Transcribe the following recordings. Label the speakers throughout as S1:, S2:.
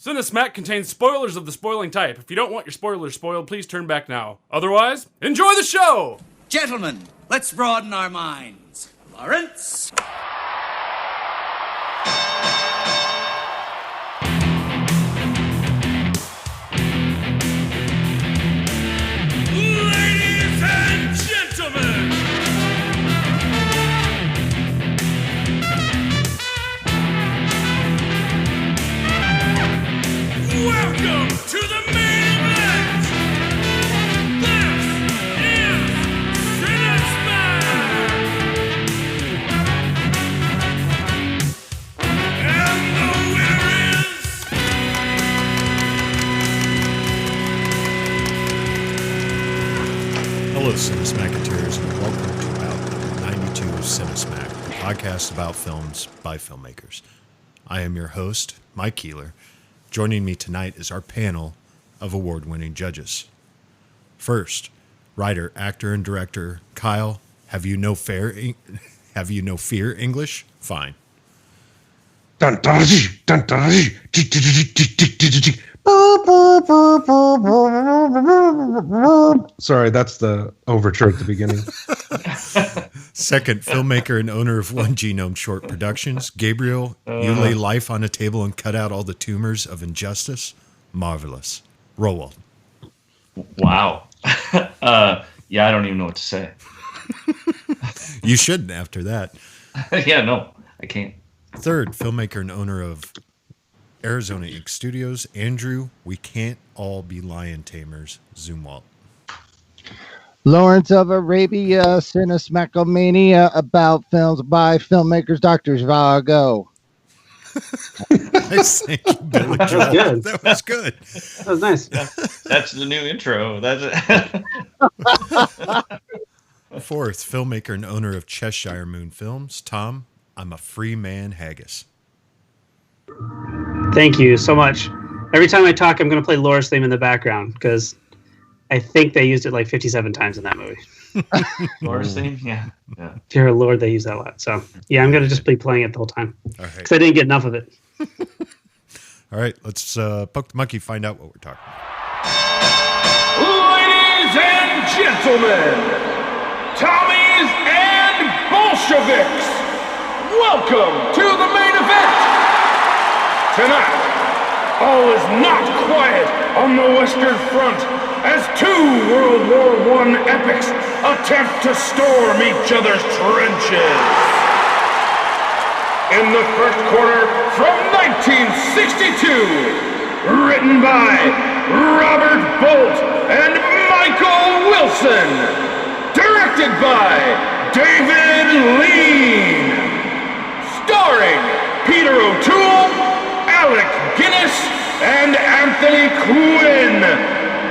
S1: Cinesmack contains spoilers of the spoiling type. If you don't want your spoilers spoiled, please turn back now. Otherwise, enjoy the show!
S2: Gentlemen, let's broaden our minds. Lawrence?
S1: Ladies and gentlemen! Welcome to the main event! This is Cinesmack! And the winner is...
S3: Hello, Cinesmacketeers, and welcome to About 92 Cinesmack, the podcast about films by filmmakers. I am your host, Mike Keeler. Joining me tonight is our panel of award-winning judges. First, writer, actor, and director Kyle. Have you no fear English? Fine.
S4: Sorry, that's the overture at the beginning.
S3: Second, filmmaker and owner of One Genome Short Productions, Gabriel. You lay life on a table and cut out all the tumors of injustice. Marvelous. Roll.
S5: Wow. Yeah, I don't even know what to say.
S3: You shouldn't after that.
S5: Yeah, no, I can't.
S3: Third, filmmaker and owner of Arizona Ink Studios, Andrew. We can't all be lion tamers. Zumwalt.
S6: Lawrence of Arabia, Cinesmackomania, about films by filmmakers, Dr. Zhivago.
S3: Nice, thank you, Billy Joel.
S7: Good.
S3: That was good.
S7: That was nice.
S5: That's the new intro. That's it.
S3: Fourth, filmmaker and owner of Cheshire Moon Films, Tom. I'm a free man, Haggis.
S7: Thank you so much. Every time I talk, I'm going to play Laura's theme in the background because I think they used it like 57 times in that movie.
S5: Laura's theme? Yeah.
S7: Dear Lord, they use that a lot. So, yeah, I'm going to just be playing it the whole time
S3: All right.
S7: because I didn't get enough of it.
S3: All right, let's poke the monkey, find out what we're talking about.
S1: Ladies and gentlemen, Tommies and Bolsheviks, welcome to the main event! Tonight, all is not quiet on the Western Front as two World War I epics attempt to storm each other's trenches. In the first quarter from 1962, written by Robert Bolt and Michael Wilson, directed by David Lean, starring Peter O'Toole, Alec Guinness, and Anthony Quinn,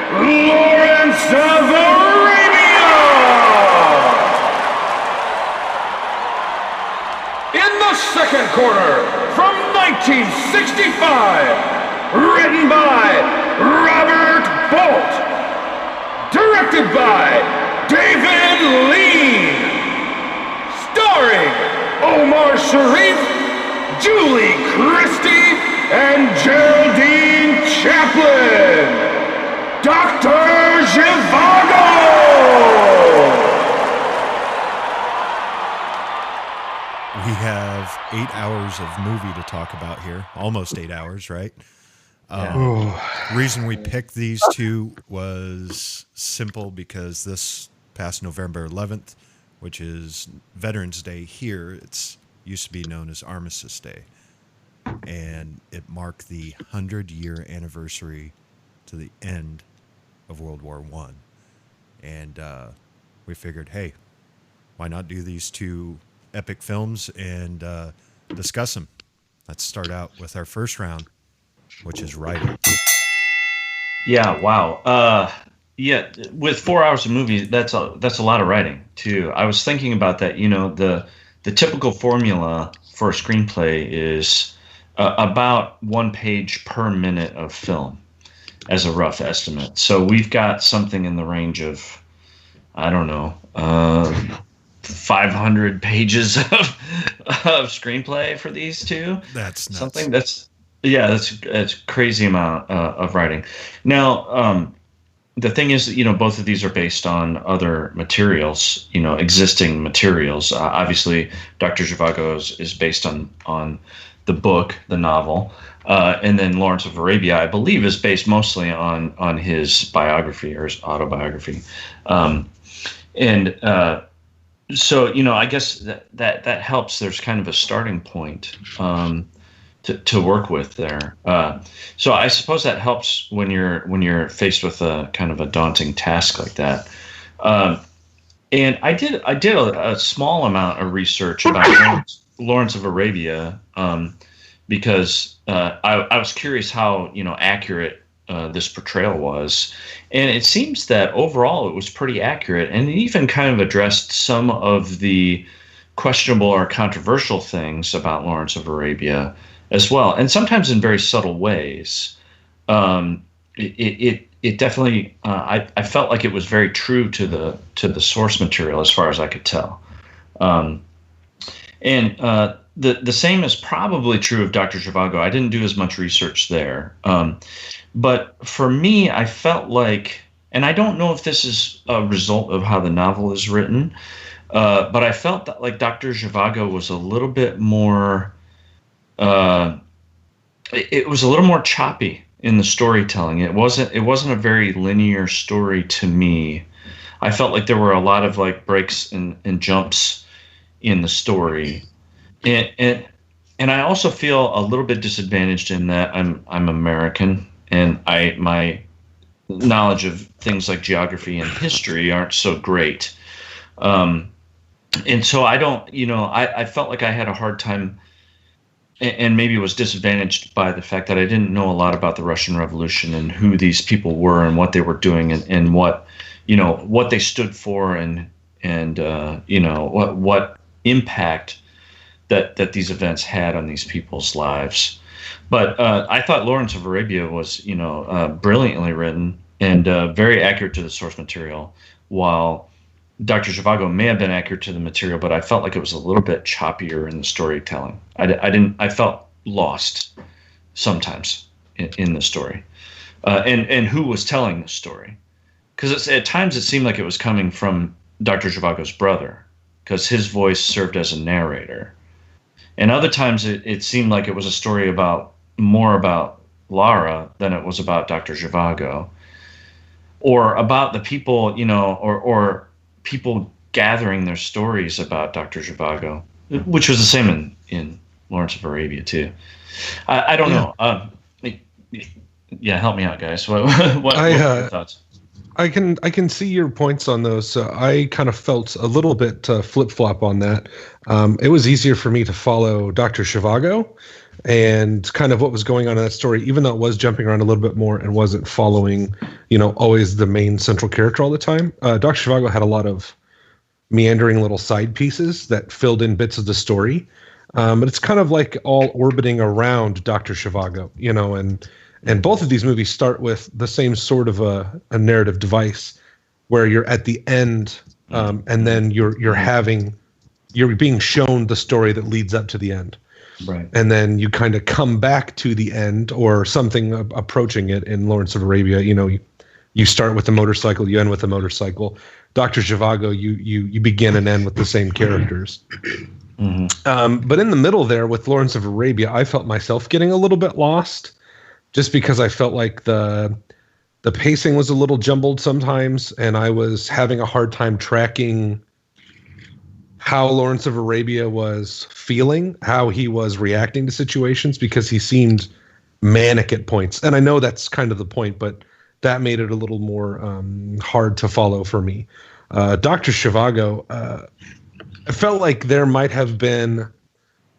S1: Lawrence of Arabia! In the second quarter, from 1965, written by Robert Bolt, directed by David Lean, starring Omar Sharif, Julie Christie, and Geraldine Chaplin, Dr. Zhivago!
S3: We have 8 hours of movie to talk about here. Almost 8 hours, right? Reason we picked these two was simple because this past November 11th, which is Veterans Day here, it's used to be known as Armistice Day. And it marked the 100-year anniversary to the end of World War I. And we figured, hey, why not do these two epic films and discuss them? Let's start out with our first round, which is writing.
S5: Yeah, wow. Yeah, with 4 hours of movie, that's a lot of writing, too. I was thinking about that. You know, the typical formula for a screenplay is about 1 page per minute of film as a rough estimate. So we've got something in the range of, I don't know, 500 pages of screenplay for these two.
S3: That's nuts.
S5: Something that's Yeah, that's crazy amount of writing. Now, the thing is, both of these are based on other materials, existing materials. Obviously, Dr. Zhivago is based on the book, the novel, and then Lawrence of Arabia, I believe, is based mostly on his biography or his autobiography, and so I guess that helps. There's kind of a starting point. To work with there. So I suppose that helps when you're faced with a kind of a daunting task like that. And I did a small amount of research about Lawrence of Arabia because I was curious how accurate this portrayal was, and it seems that overall it was pretty accurate, and it even kind of addressed some of the questionable or controversial things about Lawrence of Arabia as well, and sometimes in very subtle ways. It definitely I felt like it was very true to the source material as far as I could tell, and the same is probably true of Dr. Zhivago. I didn't do as much research there, but for me, I felt like, and I don't know if this is a result of how the novel is written, but I felt that like Dr. Zhivago was a little bit more. It was a little more choppy in the storytelling. It wasn't a very linear story to me. I felt like there were a lot of like breaks and jumps in the story, and I also feel a little bit disadvantaged in that I'm American, and my knowledge of things like geography and history aren't so great, and so I don't, I felt like I had a hard time. And maybe was disadvantaged by the fact that I didn't know a lot about the Russian Revolution and who these people were and what they were doing and what what they stood for and what impact that these events had on these people's lives. But I thought Lawrence of Arabia was brilliantly written and very accurate to the source material, while Dr. Zhivago may have been accurate to the material, but I felt like it was a little bit choppier in the storytelling. I felt lost sometimes in the story, and who was telling the story, because at times it seemed like it was coming from Dr. Zhivago's brother, because his voice served as a narrator, and other times it seemed like it was a story more about Lara than it was about Dr. Zhivago, or about the people, or people gathering their stories about Dr. Zhivago, which was the same in Lawrence of Arabia too. I don't know. Help me out, guys. What are your thoughts?
S4: I can see your points on those. I kind of felt a little bit flip-flop on that. It was easier for me to follow Dr. Zhivago and kind of what was going on in that story, even though it was jumping around a little bit more and wasn't following, always the main central character all the time. Dr. Zhivago had a lot of meandering little side pieces that filled in bits of the story. But it's kind of like all orbiting around Dr. Zhivago, and both of these movies start with the same sort of a narrative device where you're at the end, and then you're being shown the story that leads up to the end.
S5: Right.
S4: And then you kind of come back to the end or something approaching it. In Lawrence of Arabia, you start with the motorcycle, you end with the motorcycle. Dr. Zhivago, you begin and end with the same characters. Mm-hmm. But in the middle there with Lawrence of Arabia, I felt myself getting a little bit lost, just because I felt like the pacing was a little jumbled sometimes, and I was having a hard time tracking how Lawrence of Arabia was feeling, how he was reacting to situations, because he seemed manic at points. And I know that's kind of the point, but that made it a little more hard to follow for me. Dr. Zhivago, I felt like there might have been,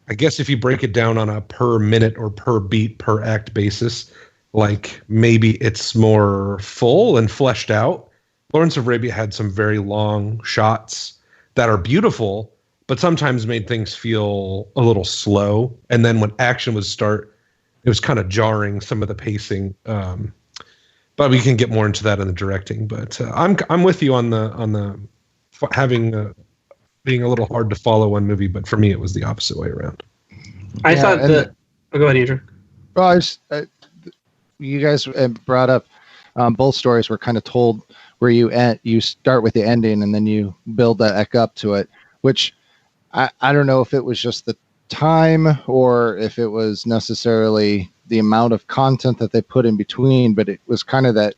S4: I guess if you break it down on a per minute or per beat, per act basis, like maybe it's more full and fleshed out. Lawrence of Arabia had some very long shots that are beautiful, but sometimes made things feel a little slow. And then when action would start, it was kind of jarring, some of the pacing. But we can get more into that in the directing. But I'm with you on the having being a little hard to follow one movie. But for me, it was the opposite way around.
S7: I thought that. Oh, go ahead, Andrew.
S6: Well, you guys brought up both stories were kind of told where you start with the ending and then you build that up to it, which I don't know if it was just the time or if it was necessarily the amount of content that they put in between, but it was kind of that,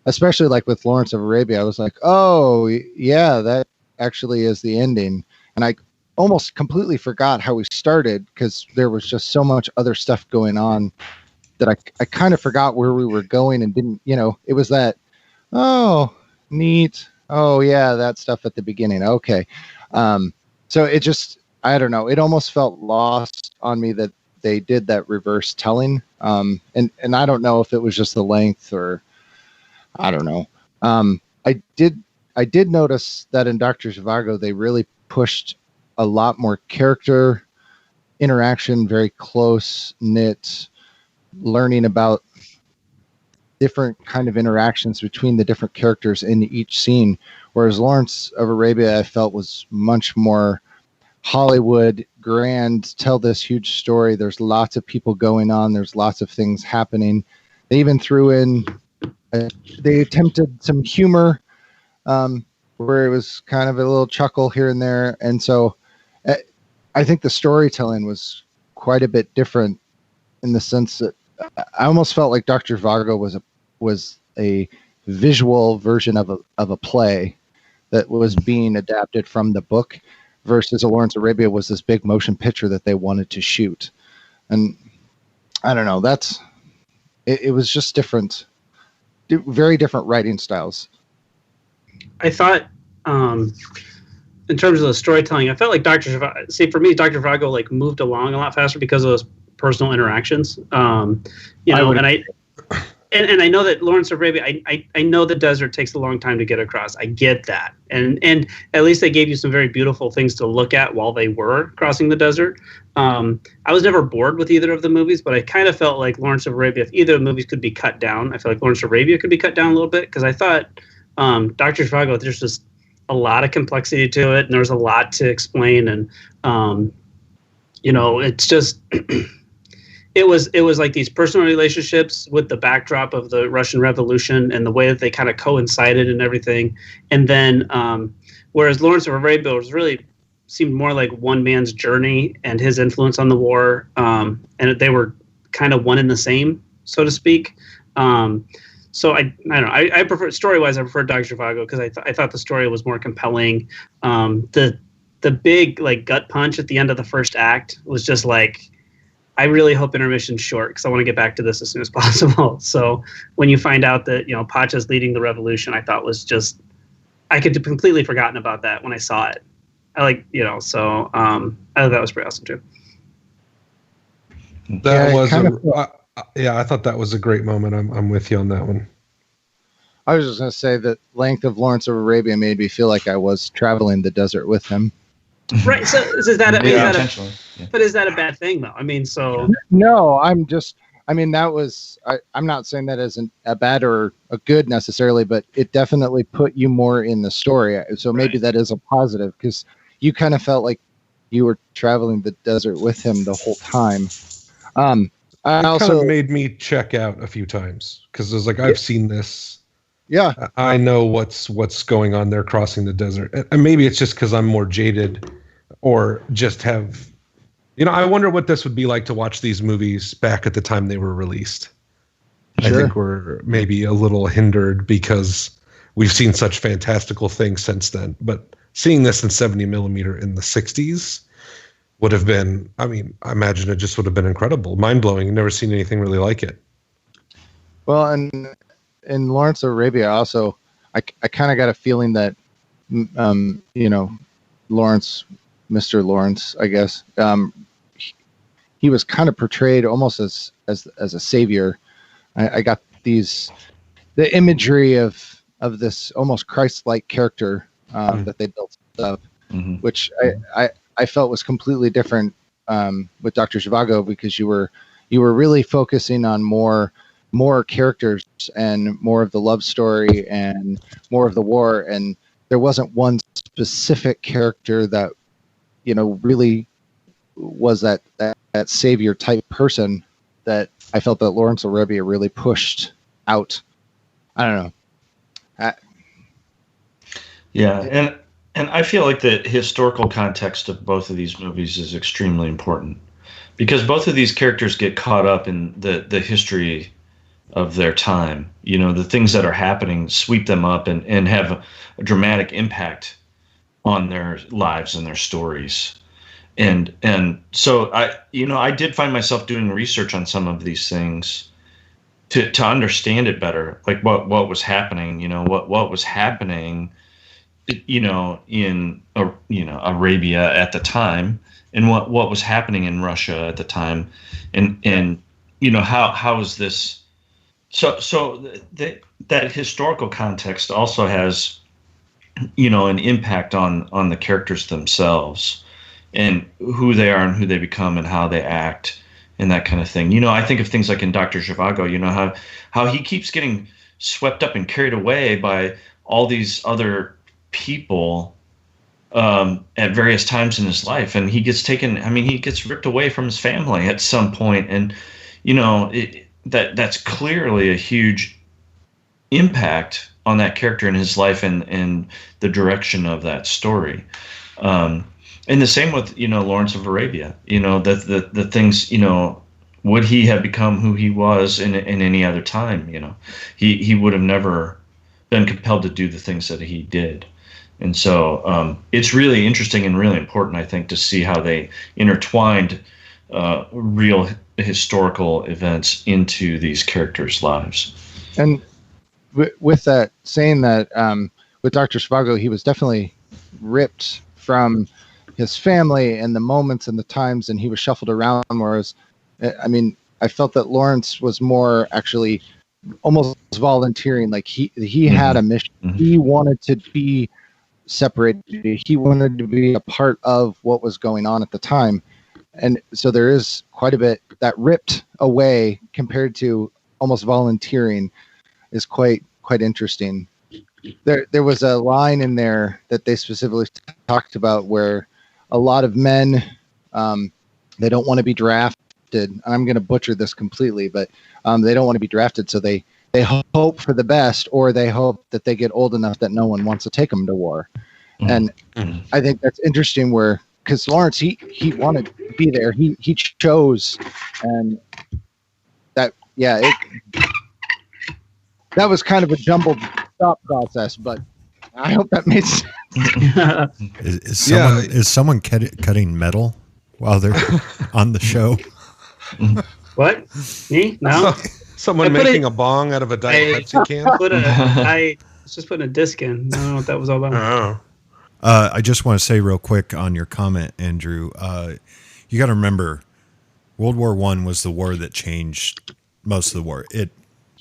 S6: especially like with Lawrence of Arabia, I was like, oh yeah, that actually is the ending. And I almost completely forgot how we started because there was just so much other stuff going on that I kind of forgot where we were going and didn't, it was that, oh, neat. Oh yeah, that stuff at the beginning. Okay. So it just, I don't know. It almost felt lost on me that they did that reverse telling. And I don't know if it was just the length or I don't know. I did notice that in Dr. Zhivago, they really pushed a lot more character interaction, very close knit, learning about different kind of interactions between the different characters in each scene. Whereas Lawrence of Arabia, I felt was much more Hollywood, grand, tell this huge story. There's lots of people going on. There's lots of things happening. They even threw in, they attempted some humor where it was kind of a little chuckle here and there. And so I think the storytelling was quite a bit different in the sense that I almost felt like Dr. Zhivago was a visual version of a play that was being adapted from the book versus a Lawrence of Arabia was this big motion picture that they wanted to shoot. And I don't know, it was just different, very different writing styles.
S7: I thought, in terms of the storytelling, I felt like for me, Dr. Zhivago like moved along a lot faster because of those personal interactions. And I know that Lawrence of Arabia, I know the desert takes a long time to get across. I get that. And at least they gave you some very beautiful things to look at while they were crossing the desert. I was never bored with either of the movies, but I kind of felt like Lawrence of Arabia, if either of the movies could be cut down, I feel like Lawrence of Arabia could be cut down a little bit because I thought Dr. Zhivago, there's just a lot of complexity to it and there's a lot to explain. And, it's just... It was like these personal relationships with the backdrop of the Russian Revolution and the way that they kind of coincided and everything. And then, whereas Lawrence of Arabia seemed more like one man's journey and his influence on the war. And they were kind of one and the same, so to speak. So I don't know. I prefer story-wise. I prefer Dr. Zhivago because I thought the story was more compelling. The big like gut punch at the end of the first act was just like, I really hope intermission's short because I want to get back to this as soon as possible. So when you find out that, Pacha's leading the revolution, I thought was just, I could have completely forgotten about that when I saw it. I thought that was pretty awesome too.
S4: I thought that was a great moment. I'm with you on that one.
S6: I was just going to say that length of Lawrence of Arabia made me feel like I was traveling the desert with him.
S7: Right. So is that but is that a bad thing though? I mean, so
S6: no, I'm not saying that as a bad or a good necessarily, but it definitely put you more in the story. So maybe that is a positive because you kind of felt like you were traveling the desert with him the whole time.
S4: It also made me check out a few times because I was like, I've seen this.
S6: Yeah,
S4: I know what's going on there crossing the desert. And maybe it's just because I'm more jaded or just have, I wonder what this would be like to watch these movies back at the time they were released. Sure. I think we're maybe a little hindered because we've seen such fantastical things since then. But seeing this in 70 millimeter in the 60s would have been, I imagine it just would have been incredible, mind-blowing. I've never seen anything really like it.
S6: Well, and in Lawrence of Arabia, also, I kind of got a feeling that, Lawrence, Mr. Lawrence, I guess, he was kind of portrayed almost as a savior. I got the imagery of this almost Christ-like character that they built up, which I felt was completely different with Dr. Zhivago because you were really focusing on more characters and more of the love story and more of the war, and there wasn't one specific character that really was that savior type person. that I felt that Lawrence Arabia really pushed out. I don't know.
S5: Yeah, and I feel like the historical context of both of these movies is extremely important because both of these characters get caught up in the history of their time. You know, the things that are happening sweep them up and have a dramatic impact on their lives and their stories. And so I did find myself doing research on some of these things to understand it better, like what was happening, what was happening, in Arabia at the time, and what was happening in Russia at the time, and how is this? So that historical context also has an impact on the characters themselves and who they are and who they become and how they act and that kind of thing. I think of things like in Dr. Zhivago, how he keeps getting swept up and carried away by all these other people at various times in his life, and he gets ripped away from his family at some point, and that's clearly a huge impact on that character in his life and the direction of that story. And the same with Lawrence of Arabia. The things, would he have become who he was in any other time? He would have never been compelled to do the things that he did. And so it's really interesting and really important, I think, to see how they intertwined real historical events into these characters' lives.
S6: And with that, saying that with Dr. Zhivago, he was definitely ripped from his family and the moments and the times, and he was shuffled around. Whereas, I felt that Lawrence was more actually almost volunteering. Like he had a mission. Mm-hmm. He wanted to be separated. He wanted to be a part of what was going on at the time. And so there is quite a bit that ripped away compared to almost volunteering is quite interesting. There was a line in there that they specifically talked about where a lot of men, they don't want to be drafted. I'm going to butcher this completely, but they don't want to be drafted. So they hope for the best, or they hope that they get old enough that no one wants to take them to war. Mm-hmm. And I think that's interesting because Lawrence, he wanted to be there. He chose, and that was kind of a jumbled thought process, but I hope that made sense.
S3: Is someone cutting metal while they're on the show?
S7: What? Me? No.
S4: Someone making a bong out of a Diet Pepsi can?
S7: I was just putting a disc in. I don't know what that was all about.
S4: Oh.
S3: I just want to say real quick on your comment, Andrew, you got to remember World War I was the war that changed most of the war.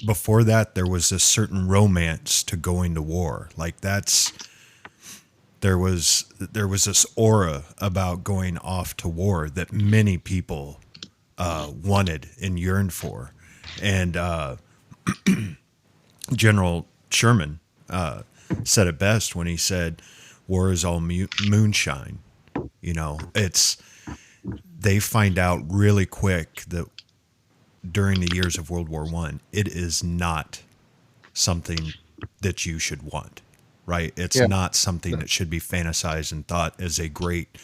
S3: Before that, there was this certain romance to going to war. Like there was this aura about going off to war that many people wanted and yearned for. And General Sherman said it best when he said, "War is all moonshine." They find out really quick that during the years of World War I, it is not something that you should want, right? It's not something that should be fantasized and thought as a great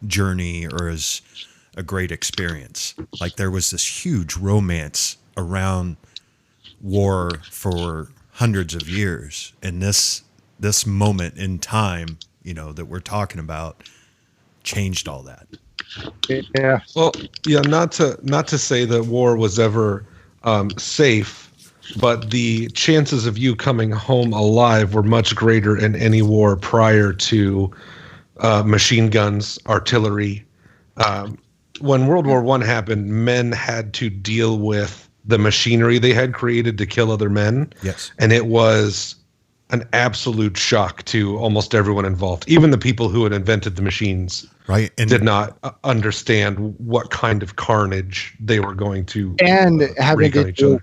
S3: journey or as a great experience. Like there was this huge romance around war for hundreds of years, and this moment in time, that we're talking about, changed all that.
S6: Yeah.
S4: Well, yeah. Not to say that war was ever safe, but the chances of you coming home alive were much greater in any war prior to machine guns, artillery. When World War I happened, men had to deal with the machinery they had created to kill other men.
S3: Yes.
S4: And it was an absolute shock to almost everyone involved. Even the people who had invented the machines,
S3: right, and
S4: did not understand what kind of carnage they were going to
S6: having to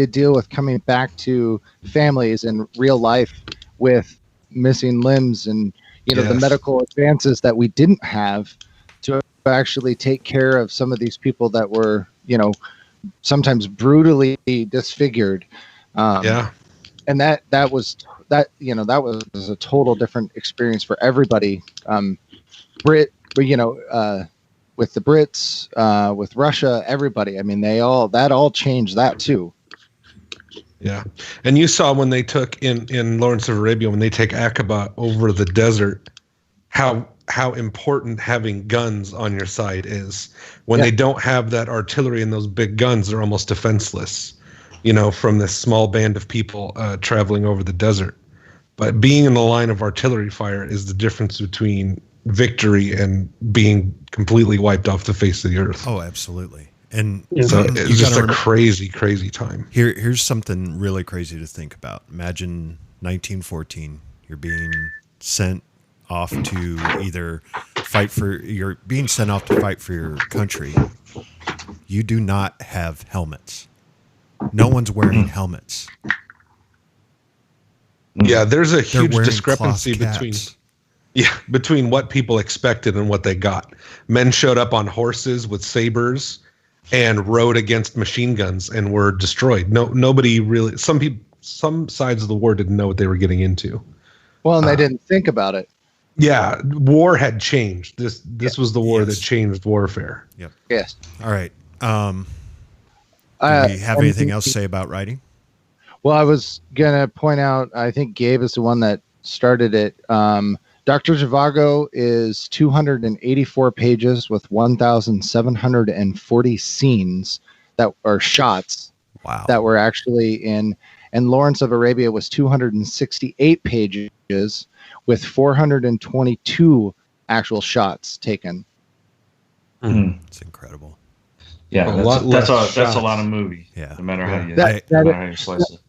S6: deal with coming back to families in real life with missing limbs and the medical advances that we didn't have to actually take care of some of these people that were, sometimes brutally disfigured.
S4: Yeah.
S6: And that was a total different experience for everybody. With the Brits, with Russia, everybody. I mean, that all changed that too.
S4: Yeah. And you saw when they took in Lawrence of Arabia, when they take Aqaba over the desert, how important having guns on your side is. When they don't have that artillery and those big guns, they're almost defenseless, from this small band of people traveling over the desert. But being in the line of artillery fire is the difference between victory and being completely wiped off the face of the earth.
S3: Oh, absolutely. And
S4: so it's just a crazy, crazy time.
S3: Here's something really crazy to think about. Imagine 1914. You're being sent off to you're being sent off to fight for your country. You do not have helmets. No one's wearing helmets.
S4: Yeah, there's a huge discrepancy between what people expected and what they got. Men showed up on horses with sabers and rode against machine guns and were destroyed. Nobody really. Some sides of the war didn't know what they were getting into.
S6: Well, and they didn't think about it.
S4: Yeah, war had changed. This was the war that changed warfare.
S3: Yep.
S6: Yes.
S3: All right. Do we have anything else to say about writing?
S6: Well, I was gonna point out. I think Gabe is the one that started it. Dr. Zhivago is 284 pages with 1,740 scenes that are shots.
S3: Wow.
S6: That were actually in. And Lawrence of Arabia was 268 pages with 422 actual shots taken.
S3: It's incredible.
S5: Yeah, that's a lot of movie.
S3: Yeah.
S5: No matter how you slice it.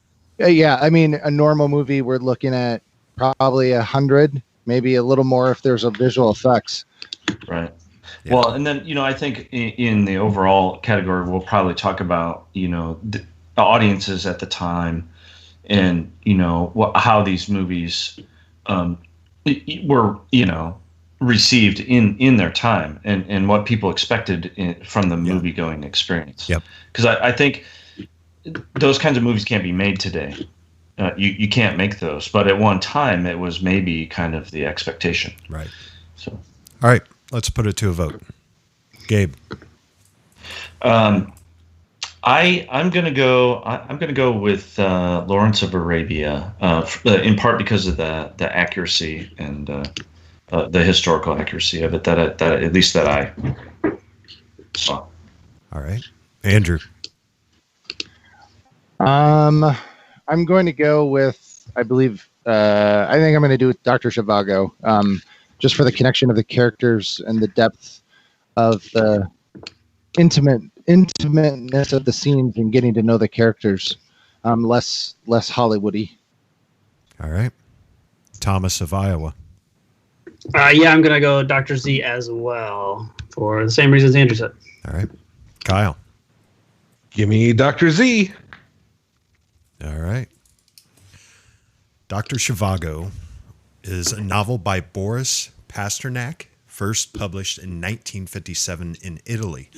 S6: Yeah, I mean, a normal movie we're looking at probably 100, maybe a little more if there's a visual effects.
S5: Right.
S3: Yeah.
S5: Well, and then I think in the overall category, we'll probably talk about the audiences at the time, and how these movies were received in their time, and what people expected from the movie going experience.
S3: Yep.
S5: Because I think those kinds of movies can't be made today. You can't make those, but at one time it was maybe kind of the expectation.
S3: Right.
S5: So,
S3: all right, let's put it to a vote. Gabe.
S5: I'm gonna go with Lawrence of Arabia, in part because of the accuracy and the historical accuracy of it that at least that I saw.
S3: All right, Andrew.
S6: I'm going to go with, I think I'm going to do with Dr. Zhivago, just for the connection of the characters and the depth of the intimateness of the scenes and getting to know the characters, less Hollywoody.
S3: All right, Thomas of Iowa.
S7: Yeah, I'm going to go Dr. Z as well for the same reasons Andrew said.
S3: All right, Kyle.
S4: Give me Dr. Z.
S3: All right. Dr. Zhivago is a novel by Boris Pasternak, first published in 1957 in Italy.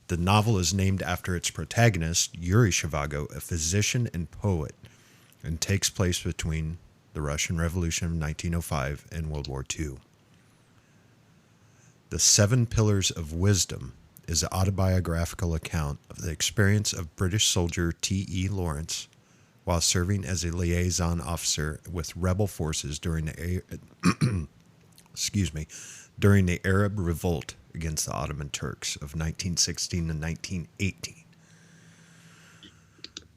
S3: The novel is named after its protagonist, Yuri Zhivago, a physician and poet, and takes place between the Russian Revolution of 1905 and World War II. The Seven Pillars of Wisdom is an autobiographical account of the experience of British soldier T.E. Lawrence while serving as a liaison officer with rebel forces during the during the Arab Revolt against the Ottoman Turks of 1916 to 1918.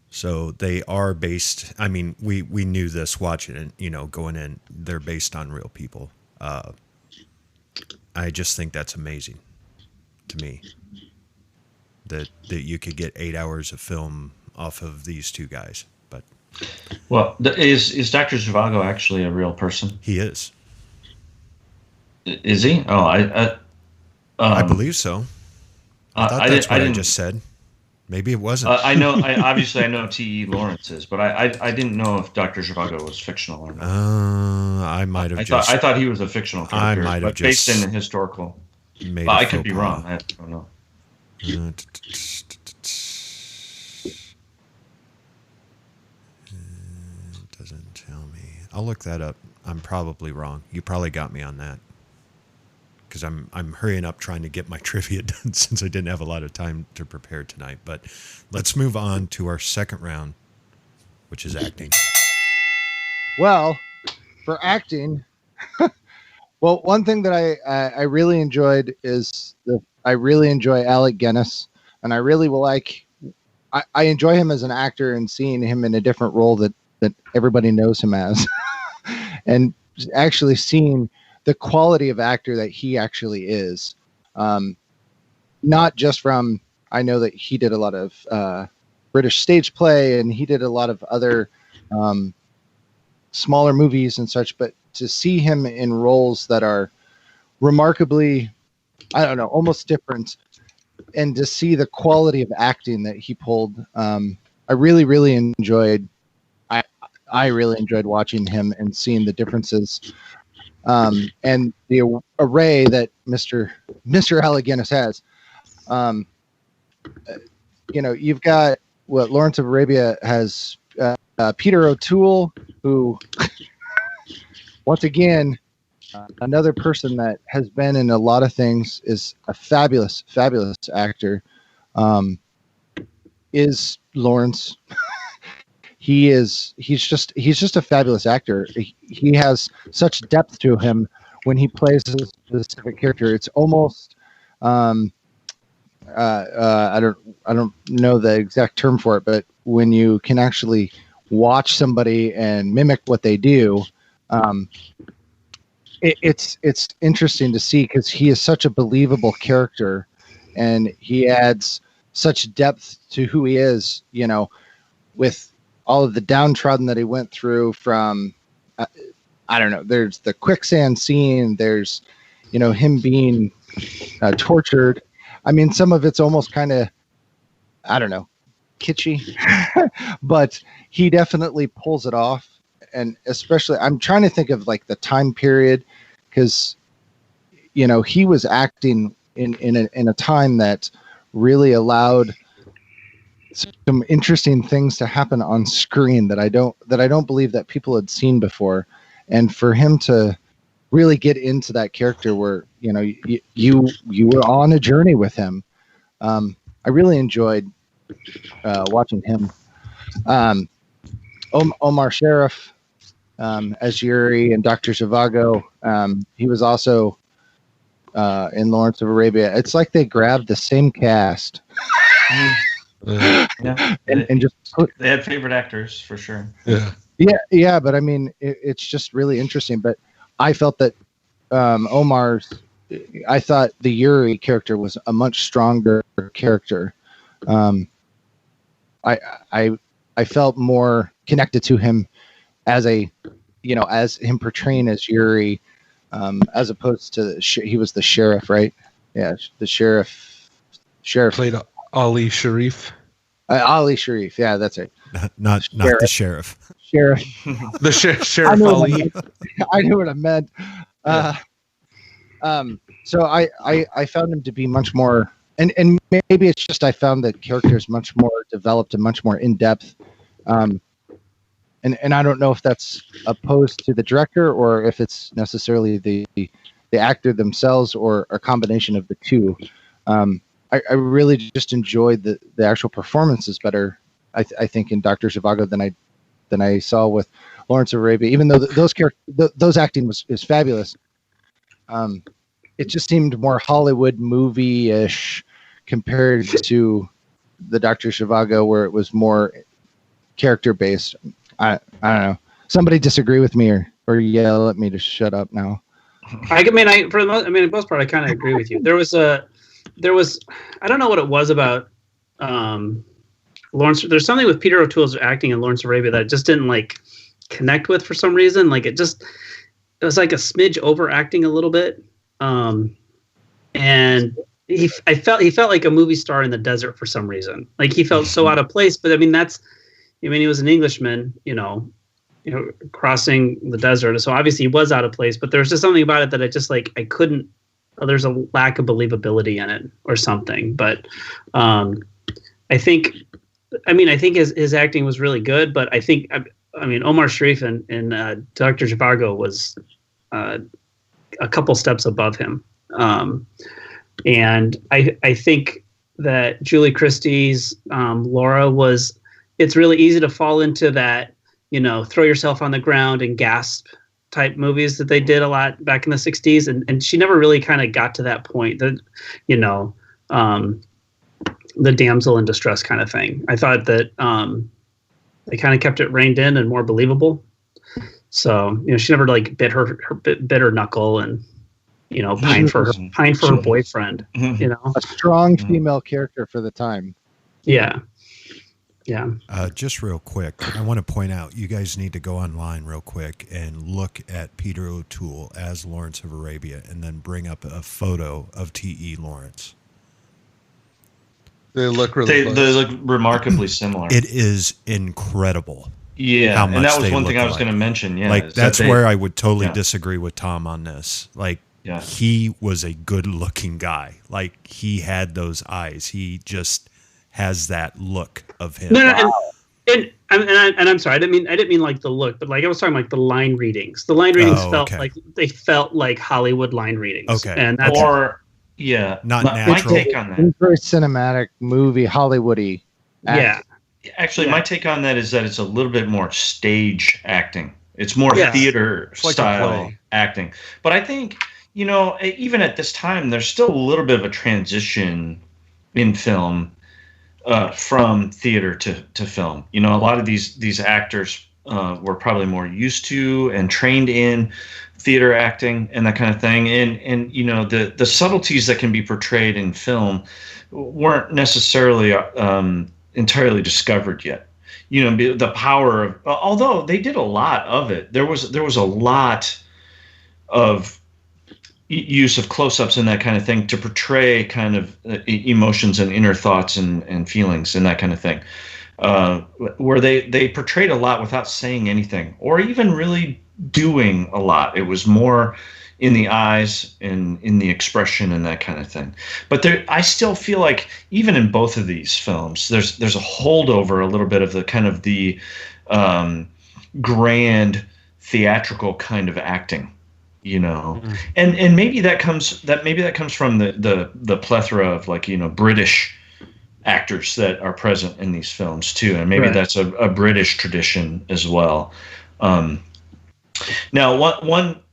S3: So they are based, I mean, we knew this watching it, going in, they're based on real people. I just think that's amazing to me that you could get 8 hours of film off of these two guys. But
S5: well, is Dr. Zhivago actually a real person?
S3: He is.
S5: Is he? Oh,
S3: I believe so. I thought that's what I just said. Maybe it wasn't.
S5: I know. Obviously, I know T.E. Lawrence is, but I didn't know if Dr. Zhivago was fictional or not.
S3: I might have
S5: I thought he was a fictional character.
S3: I might have
S5: based in the historical.
S3: made
S5: Well,
S3: a
S5: I could
S3: faux
S5: be
S3: pas.
S5: wrong. I don't know.
S3: It doesn't tell me. I'll look that up. I'm probably wrong. You probably got me on that. Because I'm hurrying up trying to get my trivia done since I didn't have a lot of time to prepare tonight. But let's move on to our second round, which is acting.
S6: Well, for acting, well, one thing that I really enjoyed is I really enjoy Alec Guinness, and I really will I enjoy him as an actor and seeing him in a different role that everybody knows him as, and actually seeing the quality of actor that he actually is. Not just from, I know that he did a lot of British stage play and he did a lot of other smaller movies and such, but to see him in roles that are remarkably, I don't know, almost different, and to see the quality of acting that he pulled, I really, really enjoyed. I really enjoyed watching him and seeing the differences, and the array that Mr. Alec Guinness has. You've got what Lawrence of Arabia has. Peter O'Toole, who, once again, another person that has been in a lot of things, is a fabulous, fabulous actor. Is Lawrence? He's just a fabulous actor. He has such depth to him when he plays a specific character. It's almost I don't know the exact term for it, but when you can actually watch somebody and mimic what they do, it's interesting to see because he is such a believable character, and he adds such depth to who he is. With all of the downtrodden that he went through from, I don't know, there's the quicksand scene, there's, him being tortured. I mean, some of it's almost kind of, I don't know, kitschy, but he definitely pulls it off. And especially, I'm trying to think of like the time period, because, he was acting in a time that really allowed some interesting things to happen on screen that I don't believe that people had seen before. And for him to really get into that character where, you were on a journey with him. I really enjoyed watching him. Omar Sharif as Yuri and Dr. Zhivago. He was also in Lawrence of Arabia. It's like they grabbed the same cast.
S5: Yeah,
S6: and just
S5: they had favorite actors for sure.
S6: Yeah, but I mean, it's just really interesting. But I felt that I thought the Yuri character was a much stronger character. I felt more connected to him as as him portraying as Yuri, as opposed to he was the sheriff, right? Yeah, the sheriff
S4: Played Ali Sharif.
S6: Ali Sharif, yeah, that's it.
S3: Not the sheriff.
S6: Sheriff.
S4: The Sheriff Ali.
S6: I knew what I meant. So I found him to be much more, and maybe it's just I found the characters much more developed and much more in depth. And I don't know if that's opposed to the director or if it's necessarily the actor themselves or a combination of the two. I really just enjoyed the actual performances better, I think, in Dr. Zhivago than I saw with Lawrence of Arabia. Even though those acting is fabulous, it just seemed more Hollywood movie-ish compared to the Dr. Zhivago, where it was more character-based. I don't know. Somebody disagree with me or yell at me to shut up now.
S7: For the most part, I kind of agree with you. There was I don't know what it was about Lawrence. There's something with Peter O'Toole's acting in Lawrence of Arabia that I just didn't like connect with for some reason. Like it was like a smidge overacting a little bit. And he felt like a movie star in the desert for some reason. Like he felt so out of place. But I mean, he was an Englishman, crossing the desert. So obviously he was out of place, but there was just something about it that I just I couldn't there's a lack of believability in it or something. But I think his acting was really good, but I mean, Omar Sharif and Dr. Zhivago was a couple steps above him. And I think that Julie Christie's Laura it's really easy to fall into that, throw yourself on the ground and gasp type movies that they did a lot back in the 60s. And she never really kind of got to that point that, the damsel in distress kind of thing. I thought that they kind of kept it reined in and more believable. So, she never like bit her knuckle and, pine for her boyfriend,
S6: a strong female character for the time.
S7: Yeah.
S3: Just real quick, I want to point out, you guys need to go online real quick and look at Peter O'Toole as Lawrence of Arabia, and then bring up a photo of T.E. Lawrence.
S4: They look really close.
S5: They look remarkably similar.
S3: It is incredible.
S5: Yeah, and that was one thing I was going to mention. Yeah,
S3: that's where I would totally disagree with Tom on this.
S5: Yeah.
S3: He was a good-looking guy. He had those eyes. He just has that look of him.
S7: And I'm sorry, I didn't mean like the look, but I was talking like the line readings. The line readings felt like Hollywood line readings.
S3: Okay,
S7: and that's
S3: not natural.
S5: My take on that,
S6: very cinematic movie, Hollywoody.
S7: Yeah.
S5: Actually, my take on that is that it's a little bit more stage acting. It's more theater style acting. But I think, even at this time, there's still a little bit of a transition in film from theater to film. A lot of these actors were probably more used to and trained in theater acting and that kind of thing. And the subtleties that can be portrayed in film weren't necessarily entirely discovered yet. The power of, although they did a lot of it, there was a lot of use of close-ups and that kind of thing to portray kind of emotions and inner thoughts and feelings and that kind of thing, where they portrayed a lot without saying anything or even really doing a lot. It was more in the eyes and in the expression and that kind of thing. But I still feel like even in both of these films, there's a holdover a little bit of the kind of the grand theatrical kind of acting. And maybe that comes from the plethora of British actors that are present in these films too, and maybe that's a British tradition as well. Now,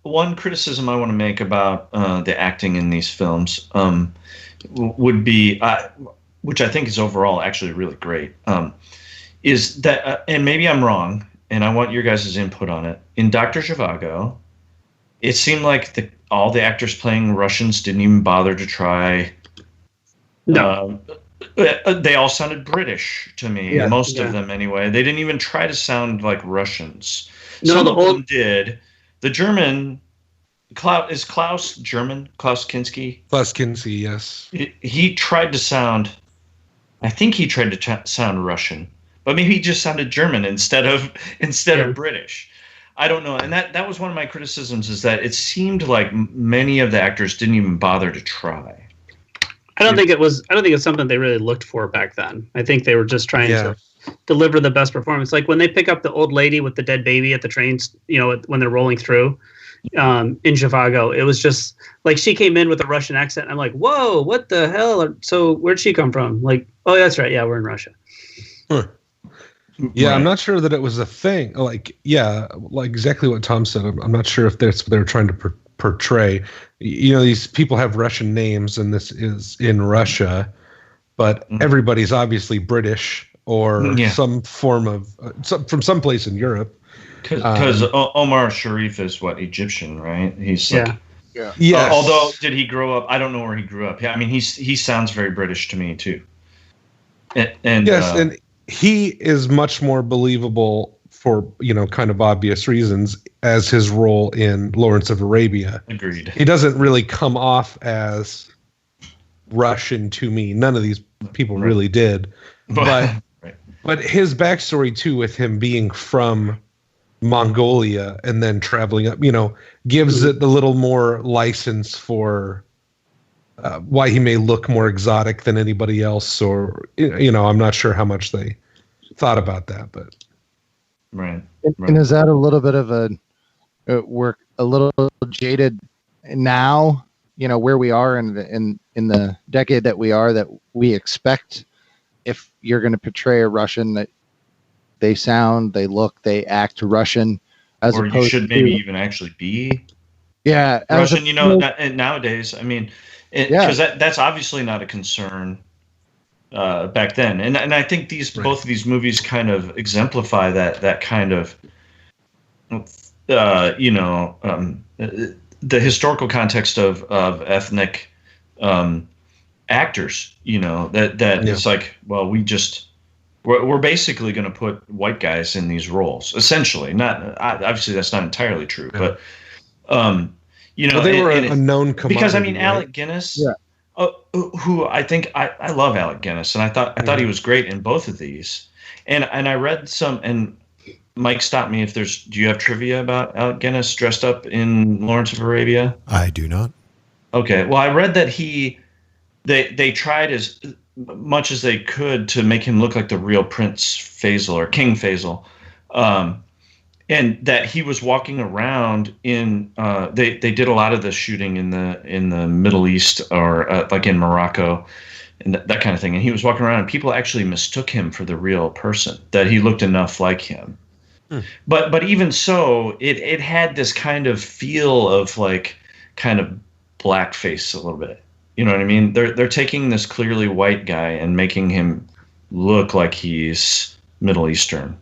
S5: one criticism I want to make about the acting in these films would be, which I think is overall actually really great, is that, and maybe I'm wrong, and I want your guys' input on it. In Dr. Zhivago, it seemed like all the actors playing Russians didn't even bother to try.
S7: No.
S5: They all sounded British to me, most of them anyway. They didn't even try to sound like Russians.
S7: No,
S5: Some of them did. The German, is Klaus German? Klaus Kinski?
S4: Klaus Kinski, yes.
S5: He tried to sound, I think he tried to sound Russian, but maybe he just sounded German instead of British. I don't know. And that was one of my criticisms, is that it seemed like many of the actors didn't even bother to try.
S7: I don't think it's something they really looked for back then. I think they were just trying to deliver the best performance. Like when they pick up the old lady with the dead baby at the trains, when they're rolling through in Zhivago, it was just like she came in with a Russian accent. I'm like, whoa, what the hell? So where'd she come from? Like, oh, that's right. Yeah, we're in Russia.
S4: Huh. Yeah, right. I'm not sure that it was a thing. Like exactly what Tom said. I'm not sure if that's what they were trying to portray. These people have Russian names, and this is in Russia, but everybody's obviously British or some form of from some place in Europe.
S5: Because Omar Sharif is Egyptian, right? He's
S4: Yes.
S5: Although, did he grow up? I don't know where he grew up. Yeah, I mean, he sounds very British to me too. And
S4: he is much more believable for kind of obvious reasons as his role in Lawrence of Arabia.
S5: Agreed.
S4: He doesn't really come off as Russian to me. None of these people really did, but his backstory too, with him being from Mongolia and then traveling up, gives it a little more license for why he may look more exotic than anybody else, or I'm not sure how much they thought about that, but
S5: right.
S6: And is that a little bit of we're a little jaded now, where we are in the decade that we are, that we expect if you're going to portray a Russian that they sound, they look, they act Russian, as
S5: or
S6: opposed
S5: you should maybe even actually be Russian. Nowadays, I mean, because that's obviously not a concern back then, and I think both of these movies kind of exemplify that kind of the historical context of ethnic actors. It's like, well, we're basically going to put white guys in these roles, essentially. Not obviously that's not entirely true, but
S4: they were a known commodity.
S5: Because I mean, right? Alec Guinness, who I think I love Alec Guinness, and I thought he was great in both of these, and I read some, and Mike, stop me if do you have trivia about Alec Guinness dressed up in Lawrence of Arabia?
S3: I do not. Okay,
S5: well, I read that they tried as much as they could to make him look like the real Prince Faisal or King Faisal, and that he was walking around in. They did a lot of the shooting in the Middle East or like in Morocco, and that kind of thing. And he was walking around, and people actually mistook him for the real person. That he looked enough like him. But even so, it had this kind of feel of like kind of blackface a little bit. You know what I mean? They're taking this clearly white guy and making him look like he's Middle Eastern.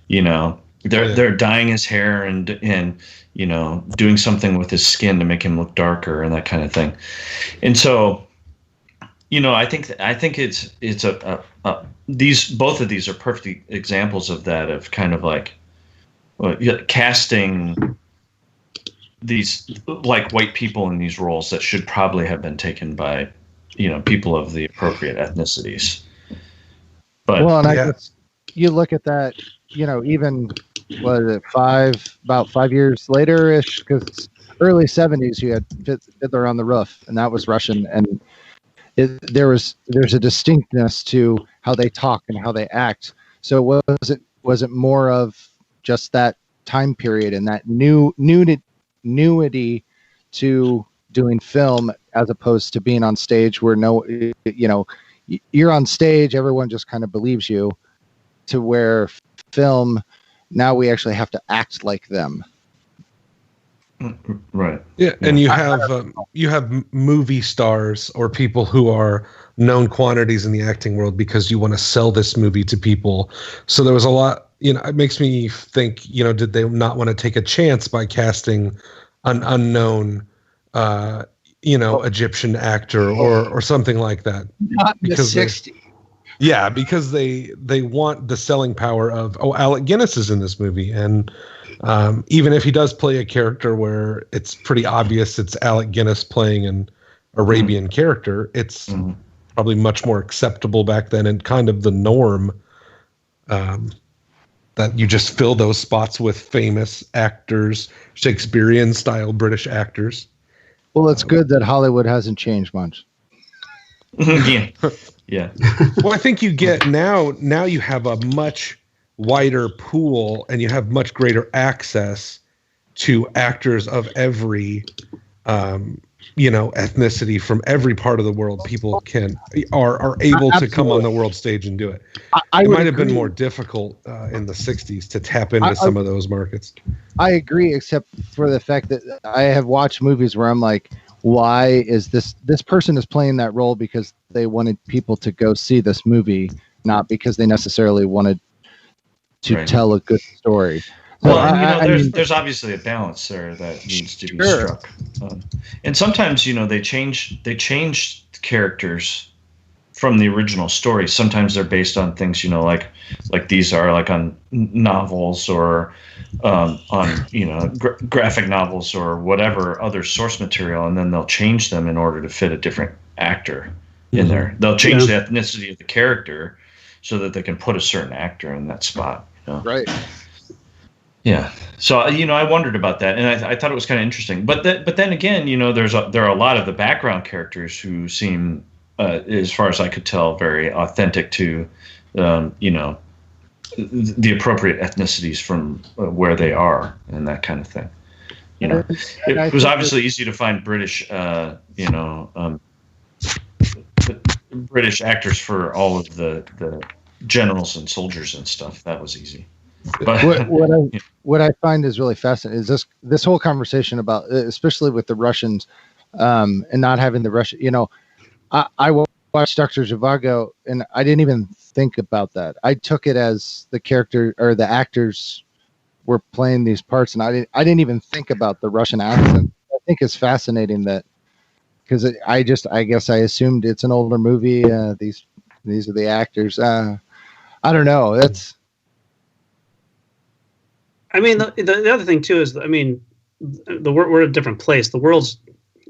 S5: They're dyeing his hair and doing something with his skin to make him look darker and that kind of thing. And so, I think it's both of these are perfect examples of that, of kind of like casting these like white people in these roles that should probably have been taken by people of the appropriate ethnicities. But
S6: I guess you look at that, even about 5 years later ish, because early 70s you had Fiddler on the Roof, and that was Russian, and there's a distinctness to how they talk and how they act. So was it more of just that time period and that nudity to doing film, as opposed to being on stage where you're on stage, everyone just kind of believes you, to where film, now we actually have to act like them.
S5: Right.
S4: Yeah, and you have movie stars or people who are known quantities in the acting world because you want to sell this movie to people. So there was a lot. It makes me think. Did they not want to take a chance by casting an unknown, Egyptian actor or something like that?
S6: Not in the 60s.
S4: Yeah, because they want the selling power of, Alec Guinness is in this movie, and even if he does play a character where it's pretty obvious it's Alec Guinness playing an Arabian character, it's probably much more acceptable back then and kind of the norm, that you just fill those spots with famous actors, Shakespearean style British actors.
S6: Well, it's good that Hollywood hasn't changed much.
S5: Yeah.
S4: Well, I think you get now you have a much wider pool and you have much greater access to actors of every ethnicity from every part of the world. People are able to come on the world stage and do it. It might have been more difficult in the 60s to tap into some of those markets.
S6: I agree, except for the fact that I have watched movies where I'm like, why is this person is playing that role because they wanted people to go see this movie, not because they necessarily wanted to tell a good story.
S5: Well, there's obviously a balance there that needs to be struck, and sometimes they change characters from the original story. Sometimes they're based on things like these are like on novels or on graphic novels or whatever other source material, and then they'll change them in order to fit a different actor in there. They'll change the ethnicity of the character so that they can put a certain actor in that spot.
S6: Right.
S5: Yeah. So I wondered about that, and I thought it was kind of interesting. But then again, there are a lot of the background characters who seem, as far as I could tell, very authentic to, the appropriate ethnicities from where they are and that kind of thing. It was obviously easy to find British, British actors for all of the generals and soldiers and stuff. That was easy. But
S6: what I find is really fascinating is this whole conversation about, especially with the Russians, and not having the Russian. I watched Dr. Zhivago, and I didn't even think about that. I took it as the character or the actors were playing these parts, and I didn't even think about the Russian accent. I think it's fascinating that, because I guess I assumed it's an older movie. These are the actors. I don't know. That's.
S7: I mean, the other thing too is, I mean, we're at a different place. The world's,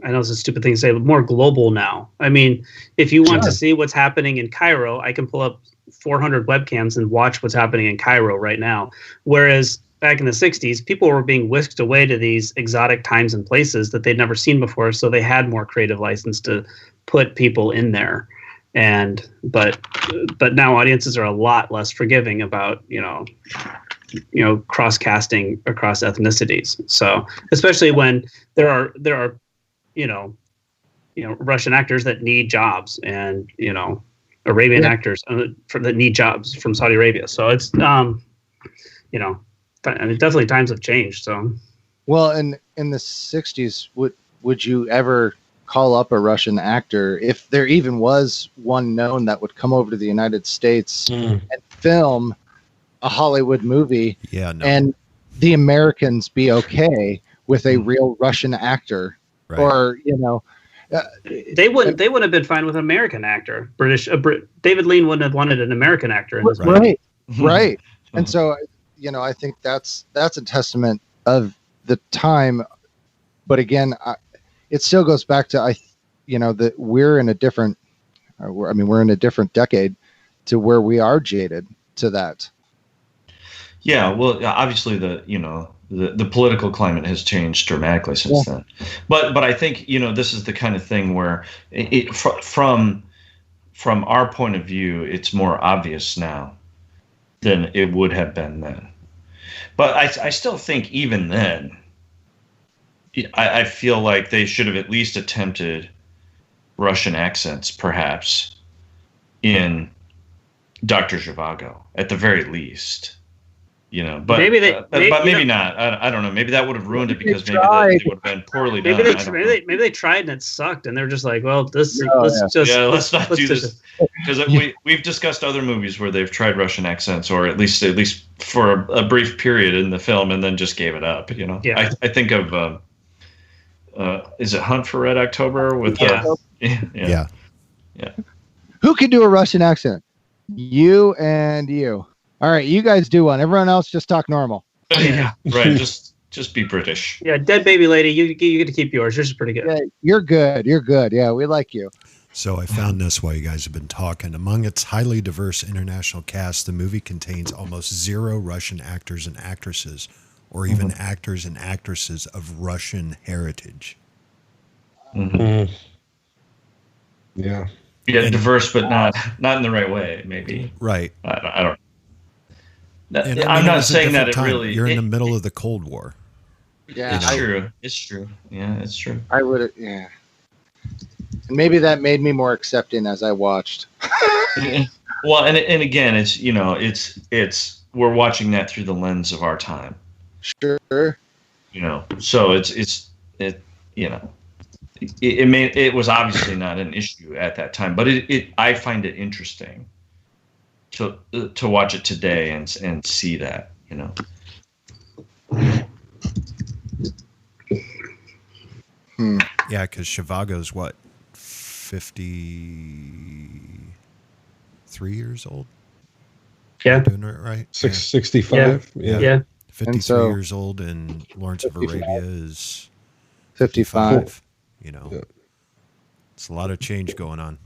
S7: I know it's a stupid thing to say, but more global now. I mean, if you want to see what's happening in Cairo, I can pull up 400 webcams and watch what's happening in Cairo right now. Whereas back in the 60s, people were being whisked away to these exotic times and places that they'd never seen before, so they had more creative license to put people in there. But now audiences are a lot less forgiving about, cross casting across ethnicities. So especially when there are Russian actors that need jobs, and Arabian actors that need jobs from Saudi Arabia. So it's definitely times have changed. So
S6: Well, in the 60s, would you ever call up a Russian actor, if there even was one known, that would come over to the United States and film a Hollywood movie, and the Americans be okay with a real Russian actor,
S3: right.
S6: or
S7: they wouldn't have been fine with an American actor. David Lean wouldn't have wanted an American actor in this movie.
S6: Right. And so I think that's a testament of the time. But again, it still goes back to that we're in a different decade to where we are jaded to that.
S5: Yeah, well, obviously the political climate has changed dramatically since then. But I think this is the kind of thing where from our point of view, it's more obvious now than it would have been then. But I still think even then, I feel like they should have at least attempted Russian accents, perhaps, in Dr. Zhivago, at the very least. But maybe not. I don't know. Maybe that would have ruined it, because maybe it would have been poorly done.
S7: Maybe they tried and it sucked, and they're just like, well, let's not do this, because we've discussed other movies where they've tried Russian accents, or at least for a brief period in the film, and then just gave it up. Yeah.
S5: I think of is it Hunt for Red October with
S3: yeah.
S6: Who can do a Russian accent? You and you. All right, you guys do one. Everyone else just talk normal.
S5: Yeah, right. Just be British.
S7: Yeah, Dead Baby Lady, you get to keep yours. Yours is pretty good.
S6: Yeah, you're good. You're good. Yeah, we like you.
S3: So I found this while you guys have been talking. Among its highly diverse international cast, the movie contains almost zero Russian actors and actresses, or even actors and actresses of Russian heritage.
S5: Mm-hmm.
S4: Yeah.
S5: Yeah, diverse, but not in the right way, maybe.
S3: Right.
S5: I don't.
S3: I'm
S5: not saying that it really.
S3: You're in the middle of the Cold War.
S6: Yeah,
S5: it's true. It's true. Yeah, it's true.
S6: I would. Yeah. And maybe that made me more accepting as I watched.
S5: Well, and again, it's we're watching that through the lens of our time.
S6: Sure.
S5: So it was obviously not an issue at that time, but I find it interesting to watch it today and see that,
S3: Yeah, because Zhivago's what, 53 years old?
S7: Yeah.
S3: Am I doing it right?
S4: 65.
S7: Yeah.
S3: 53 years old, and Lawrence of Arabia is
S6: 55.
S3: It's a lot of change going on.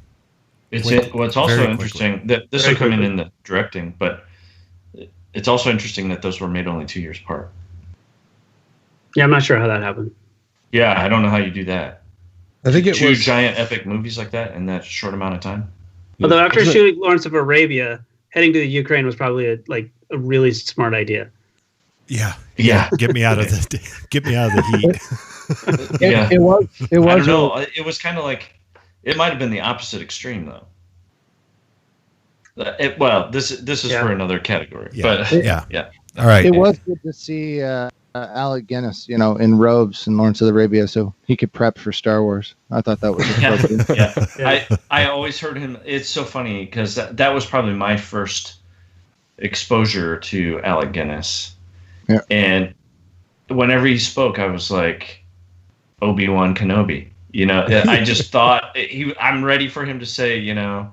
S5: What's also interesting, that this will come in the directing, but it's also interesting that those were made only 2 years apart.
S7: Yeah, I'm not sure how that happened.
S5: Yeah, I don't know how you do that.
S4: I think it
S5: Two
S4: was
S5: giant epic movies like that in that short amount of time.
S7: Although after
S4: Wasn't it-
S7: shooting Lawrence of Arabia, heading to the Ukraine was probably a really smart idea.
S3: Yeah.
S5: Yeah.
S3: Get me out of the heat.
S5: Yeah.
S6: It was. It was.
S5: I don't know. It was kind of like, it might have been the opposite extreme though. This is for another category.
S3: Yeah.
S5: But
S3: Yeah. All right.
S6: It was good to see Alec Guinness, in robes in Lawrence of Arabia, so he could prep for Star Wars. I thought that was appropriate.
S5: Yeah. I always heard him. It's so funny because that was probably my first exposure to Alec Guinness.
S6: Yeah.
S5: And whenever he spoke, I was like, Obi-Wan Kenobi. I just thought I'm ready for him to say, use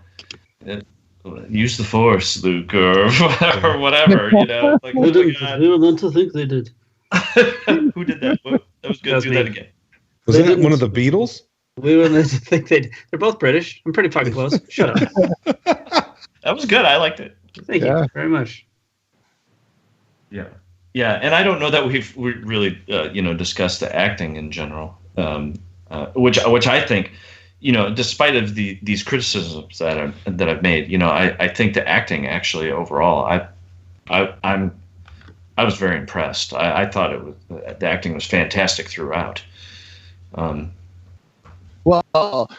S5: the Force, Luke, or whatever. Like, oh my God.
S7: We were meant to think they did.
S5: Who did that? That was good.
S7: That was
S5: Do
S7: me.
S5: that again.
S4: Was
S7: They
S4: that
S7: didn't-
S4: one of the Beatles?
S7: We were meant to think they did. They're both British. I'm pretty fucking close. Shut up.
S5: That was good. I liked it.
S7: Thank you very much.
S5: Yeah. Yeah, and I don't know that we really discussed the acting in general, which I think, despite of these criticisms that I've made, I think the acting actually overall, I was very impressed. I thought the acting was fantastic throughout.
S6: Well,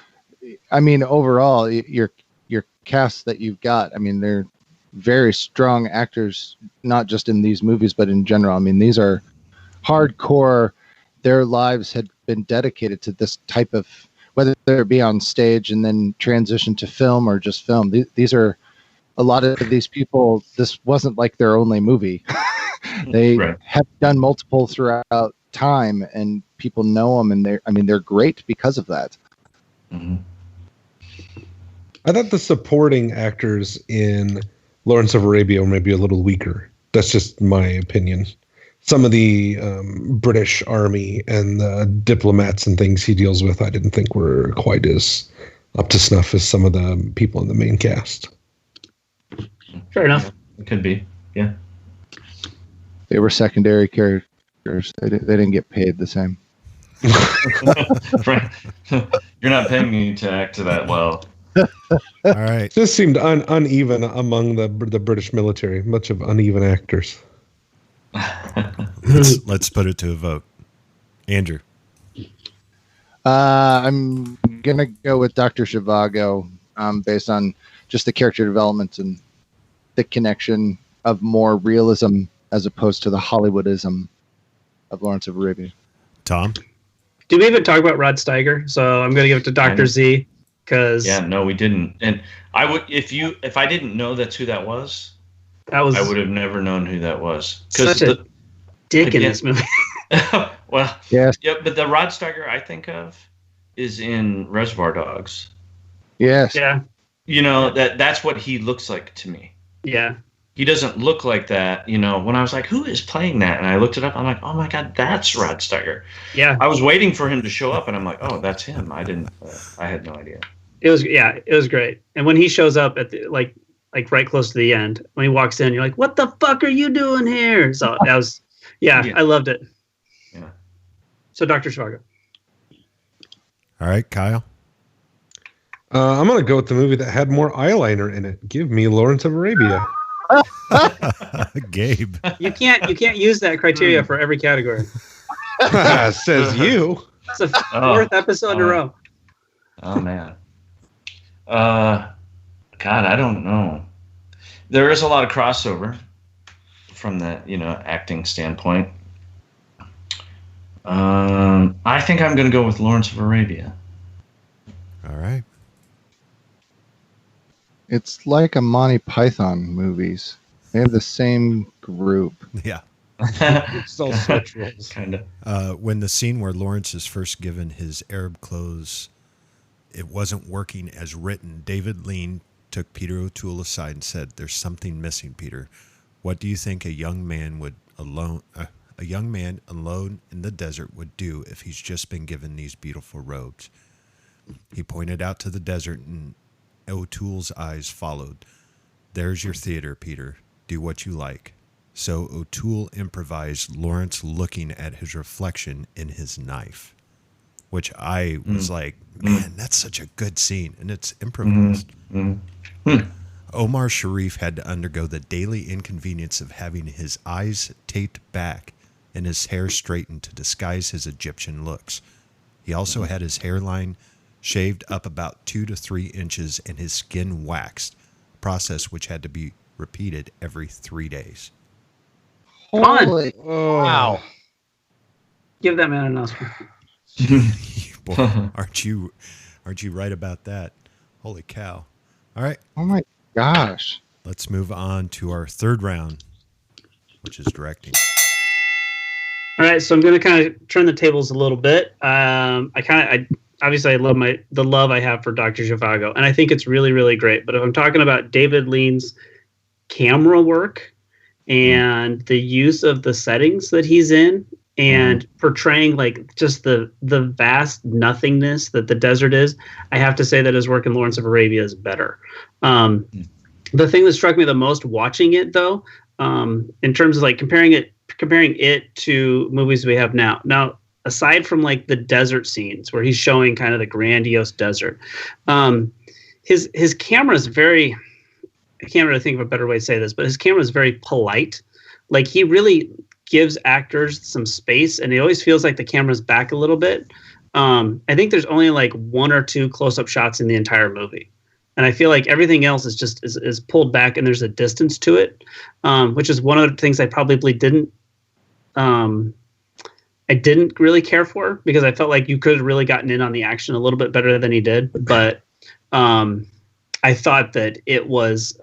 S6: I mean, overall, your cast that you've got, I mean, they're very strong actors, not just in these movies, but in general. I mean, these are hardcore. Their lives had been dedicated to this type of, whether it be on stage and then transition to film or just film. These are a lot of these people. This wasn't like their only movie. They have done multiple throughout time, and people know them, and they're great because of that.
S5: Mm-hmm.
S4: I thought the supporting actors in Lawrence of Arabia were maybe a little weaker. That's just my opinion. Some of the British Army and the diplomats and things he deals with, I didn't think were quite as up to snuff as some of the people in the main cast.
S7: Fair enough.
S5: It could be. Yeah.
S6: They were secondary characters. They didn't get paid the same.
S5: You're not paying me to act that well.
S3: All right.
S4: Just seemed uneven among the British military. Much of uneven actors.
S3: Let's put it to a vote. Andrew.
S6: I'm gonna go with Dr. Zhivago, based on just the character development and the connection of more realism as opposed to the Hollywoodism of Lawrence of Arabia.
S3: Tom.
S7: Did we even talk about Rod Steiger? So I'm going to give it to Dr. Z because
S5: No, we didn't. And I would, if I didn't know that's who that was,
S7: that was
S5: I would have never known who that was.
S7: such a dick in this movie.
S5: Well,
S6: Yes.
S5: yeah, but the Rod Steiger I think of is in Reservoir Dogs.
S6: Yes.
S7: Yeah.
S5: That's what he looks like to me.
S7: Yeah.
S5: He doesn't look like that. When I was like, who is playing that? And I looked it up. I'm like, oh my God, that's Rod Steiger.
S7: Yeah.
S5: I was waiting for him to show up, and I'm like, oh, that's him. I had no idea.
S7: It was great. And when he shows up at the, like right close to the end, when he walks in, you're like, what the fuck are you doing here? So that was, I loved it.
S5: Yeah.
S7: So Dr. Zhivago.
S3: All right, Kyle.
S4: I'm going to go with the movie that had more eyeliner in it. Give me Lawrence of Arabia.
S3: Gabe.
S7: You can't use that criteria for every category.
S4: Says you.
S7: It's the fourth episode in a row.
S5: Oh man. God, I don't know. There is a lot of crossover from the acting standpoint. I think I'm going to go with Lawrence of Arabia.
S3: All right.
S6: It's like a Monty Python movies. They have the same group.
S3: Yeah.
S4: Still such roles.
S5: Kind of.
S3: When the scene where Lawrence is first given his Arab clothes, it wasn't working as written. David Lean took Peter O'Toole aside and said, "There's something missing, Peter. What do you think a young man alone in the desert would do if he's just been given these beautiful robes?" He pointed out to the desert, and O'Toole's eyes followed. "There's your theater, Peter. Do what you like." So O'Toole improvised Lawrence looking at his reflection in his knife, which I was like, man, that's such a good scene. And it's improvised. Omar Sharif had to undergo the daily inconvenience of having his eyes taped back and his hair straightened to disguise his Egyptian looks. He also had his hairline shaved up about 2 to 3 inches and his skin waxed, a process which had to be repeated every 3 days.
S6: Holy
S4: wow.
S7: Give that man an Oscar.
S3: Boy, aren't you right about that? Holy cow. All right.
S6: Oh my gosh.
S3: Let's move on to our third round, which is directing.
S7: All right, so I'm going to kind of turn the tables a little bit. Obviously I love the love I have for Dr. Zhivago, and I think it's really, really great. But if I'm talking about David Lean's camera work and the use of the settings that he's in and portraying like just the vast nothingness that the desert is, I have to say that his work in Lawrence of Arabia is better. The thing that struck me the most watching it, though, in terms of like comparing it to movies we have now. Now, aside from like the desert scenes where he's showing kind of the grandiose desert, his camera is very, I can't really think of a better way to say this, but his camera is very polite. Like he really gives actors some space, and it always feels like the camera's back a little bit. I think there's only like 1 or 2 close-up shots in the entire movie. And I feel like everything else is just is pulled back, and there's a distance to it, which is one of the things I probably didn't really care for, because I felt like you could have really gotten in on the action a little bit better than he did. But I thought that it was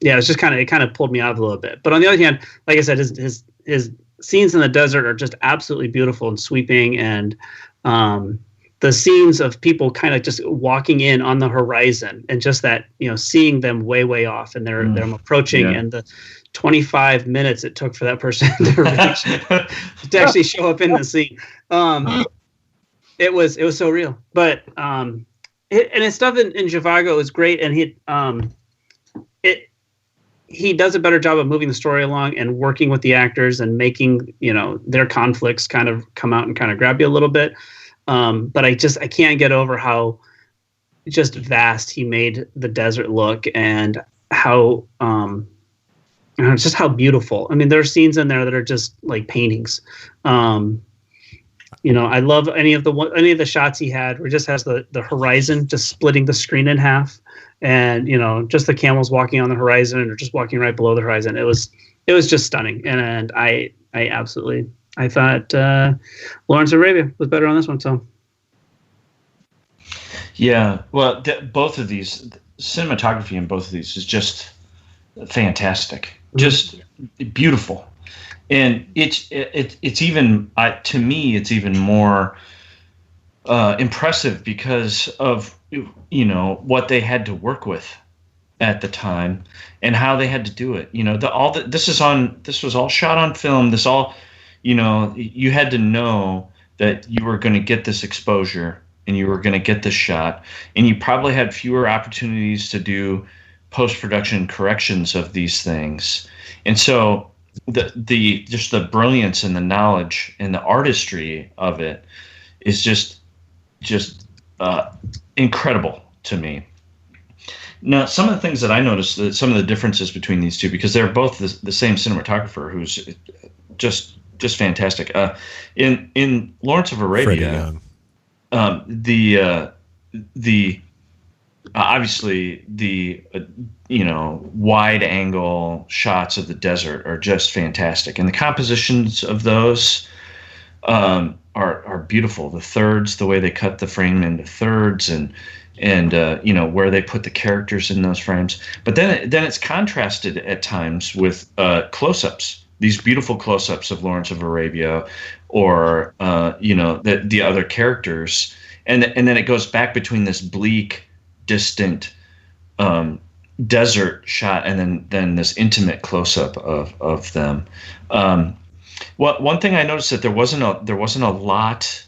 S7: it was just it kind of pulled me out a little bit. But on the other hand, like I said, his scenes in the desert are just absolutely beautiful and sweeping, and the scenes of people kind of just walking in on the horizon, and just that, seeing them way off, and they're approaching, and the 25 minutes it took for that person to actually show up in the scene. It was so real. But and his stuff in Zhivago is great, and he does a better job of moving the story along and working with the actors and making their conflicts kind of come out and kind of grab you a little bit. But I can't get over how just vast he made the desert look, and how just how beautiful. I mean, there are scenes in there that are just like paintings. I love any of the shots he had where it just has the horizon just splitting the screen in half, and just the camels walking on the horizon or just walking right below the horizon. It was just stunning, and I thought Lawrence of Arabia was better on this one. So
S5: yeah, well, both of these, cinematography in both of these is just fantastic, just beautiful. And it's even, to me, it's even more impressive because of what they had to work with at the time and how they had to do it. This was all shot on film. This all, you had to know that you were going to get this exposure and you were going to get this shot, and you probably had fewer opportunities to do post-production corrections of these things. And so the brilliance and the knowledge and the artistry of it is just incredible to me. Now, some of the things that I noticed, some of the differences between these two, because they're both the same cinematographer who's just fantastic. In Lawrence of Arabia, obviously the wide angle shots of the desert are just fantastic, and the compositions of those are beautiful. The thirds, the way they cut the frame into thirds, and where they put the characters in those frames. But then it's contrasted at times with close-ups, these beautiful close-ups of Lawrence of Arabia, or the other characters, and then it goes back between this bleak, distant desert shot and then this intimate close-up of them. One thing I noticed, that there wasn't a lot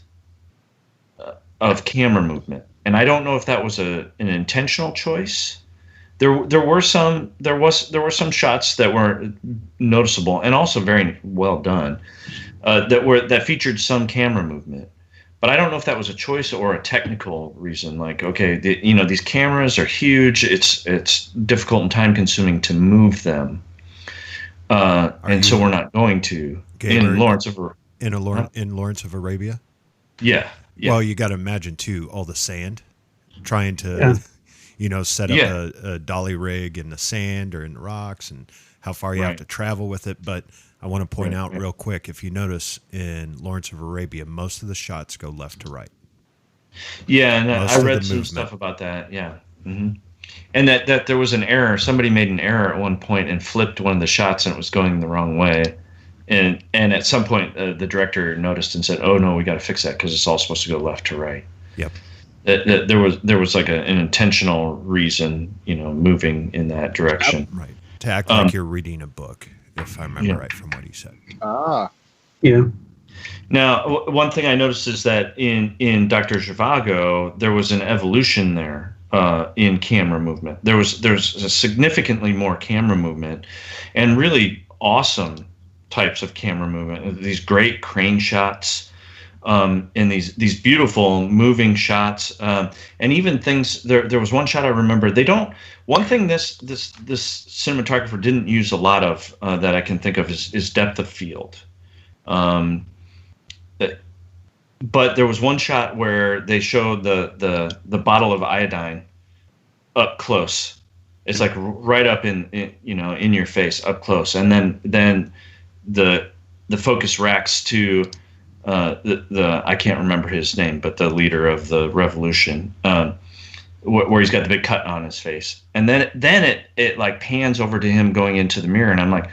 S5: of camera movement, and I don't know if that was an intentional choice, There were some shots that were noticeable and also very well done that featured some camera movement. But I don't know if that was a choice or a technical reason. Like, okay, these cameras are huge. It's difficult and time consuming to move them, and so we're not going to in Lawrence of
S3: Arabia.
S5: Yeah.
S3: Well, you got to imagine too all the sand, trying to set up a dolly rig in the sand or in the rocks, and how far you have to travel with it. But I want to point out real quick, if you notice in Lawrence of Arabia, most of the shots go left to right.
S5: Yeah, and I read some stuff about that. Yeah, and that there was an error. Somebody made an error at one point and flipped one of the shots, and it was going the wrong way. And at some point, the director noticed and said, "Oh no, we got to fix that because it's all supposed to go left to right."
S3: Yep.
S5: That there was like an intentional reason, moving in that direction.
S3: Right. To act like you're reading a book, if I remember right from what he said.
S7: Yeah.
S5: Now, one thing I noticed is that in Dr. Zhivago, there was an evolution there in camera movement. There's a significantly more camera movement, and really awesome types of camera movement. These great crane shots. And these beautiful moving shots, and even things. There was one shot I remember. One thing this cinematographer didn't use a lot of that I can think of is depth of field. But there was one shot where they showed the bottle of iodine up close. It's like right up in your face, up close, and then the focus racks to. The I can't remember his name, but the leader of the revolution, where he's got the big cut on his face, and then it like pans over to him going into the mirror, and I'm like,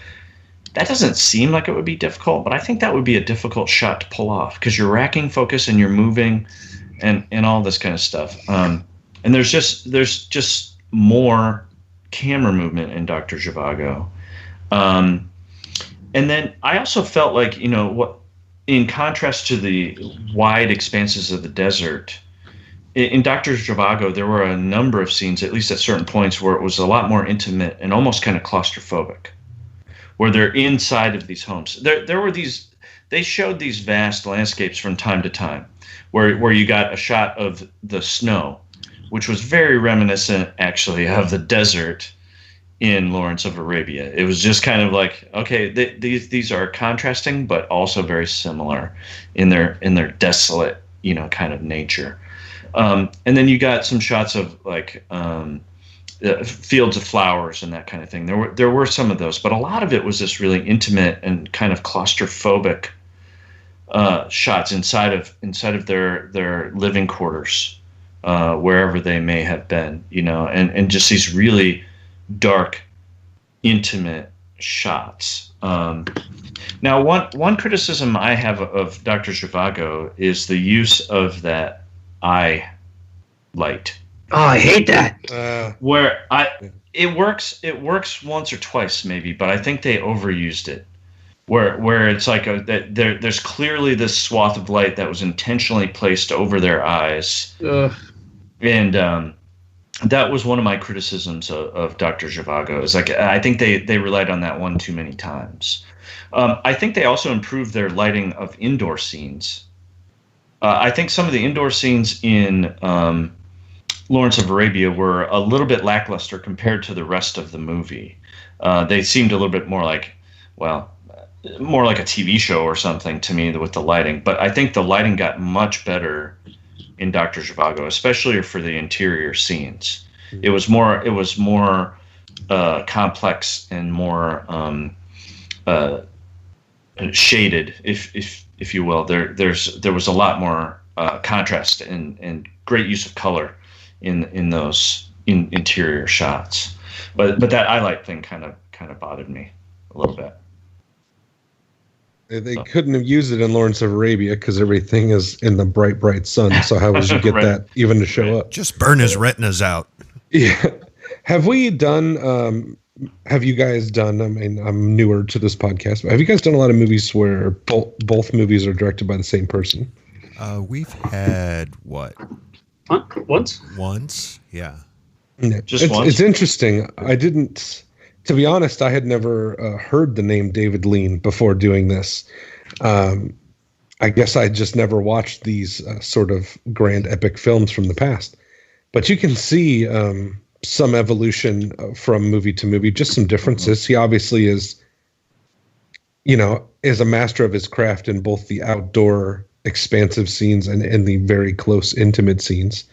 S5: that doesn't seem like it would be difficult, but I think that would be a difficult shot to pull off because you're racking focus and you're moving, and all this kind of stuff. And there's just more camera movement in Dr. Zhivago, and then I also felt like in contrast to the wide expanses of the desert, in Dr. Zhivago, there were a number of scenes, at least at certain points, where it was a lot more intimate and almost kind of claustrophobic, where they're inside of these homes. There were they showed these vast landscapes from time to time, where you got a shot of the snow, which was very reminiscent, actually, of the desert in Lawrence of Arabia. It was just kind of like, okay, these are contrasting, but also very similar in their desolate, kind of nature. And then you got some shots of like fields of flowers and that kind of thing. There were some of those, but a lot of it was this really intimate and kind of claustrophobic shots inside of their living quarters, wherever they may have been, and just these really dark, intimate shots. Now, one criticism I have of Dr. Zhivago is the use of that eye light.
S7: Oh, I hate that.
S5: It works once or twice maybe, but I think they overused it. Where it's like there's clearly this swath of light that was intentionally placed over their eyes, and that was one of my criticisms of Dr. Zhivago. Is like I think they relied on that one too many times. I think they also improved their lighting of indoor scenes. I think some of the indoor scenes in Lawrence of Arabia were a little bit lackluster compared to the rest of the movie. They seemed a little bit more like a TV show or something to me with the lighting. But I think the lighting got much better in Dr. Zhivago, especially for the interior scenes. It was more complex and more shaded, if you will. There was a lot more contrast and great use of color in those interior shots. But that eye light thing kind of bothered me a little bit.
S4: They couldn't have used it in Lawrence of Arabia because everything is in the bright, bright sun. So how would you get that even to show up?
S3: Just burn his retinas out.
S4: Yeah. Have we done, have you guys done, I mean, I'm newer to this podcast, but have you guys done a lot of movies where both movies are directed by the same person?
S3: We've had what?
S7: Once?
S3: Once, yeah.
S4: Yeah.
S5: Just once.
S4: It's interesting. I didn't, to be honest, I had never heard the name David Lean before doing this. I guess I just never watched these sort of grand epic films from the past. But you can see some evolution from movie to movie, just some differences. He obviously is, is a master of his craft in both the outdoor expansive scenes and the very close intimate scenes.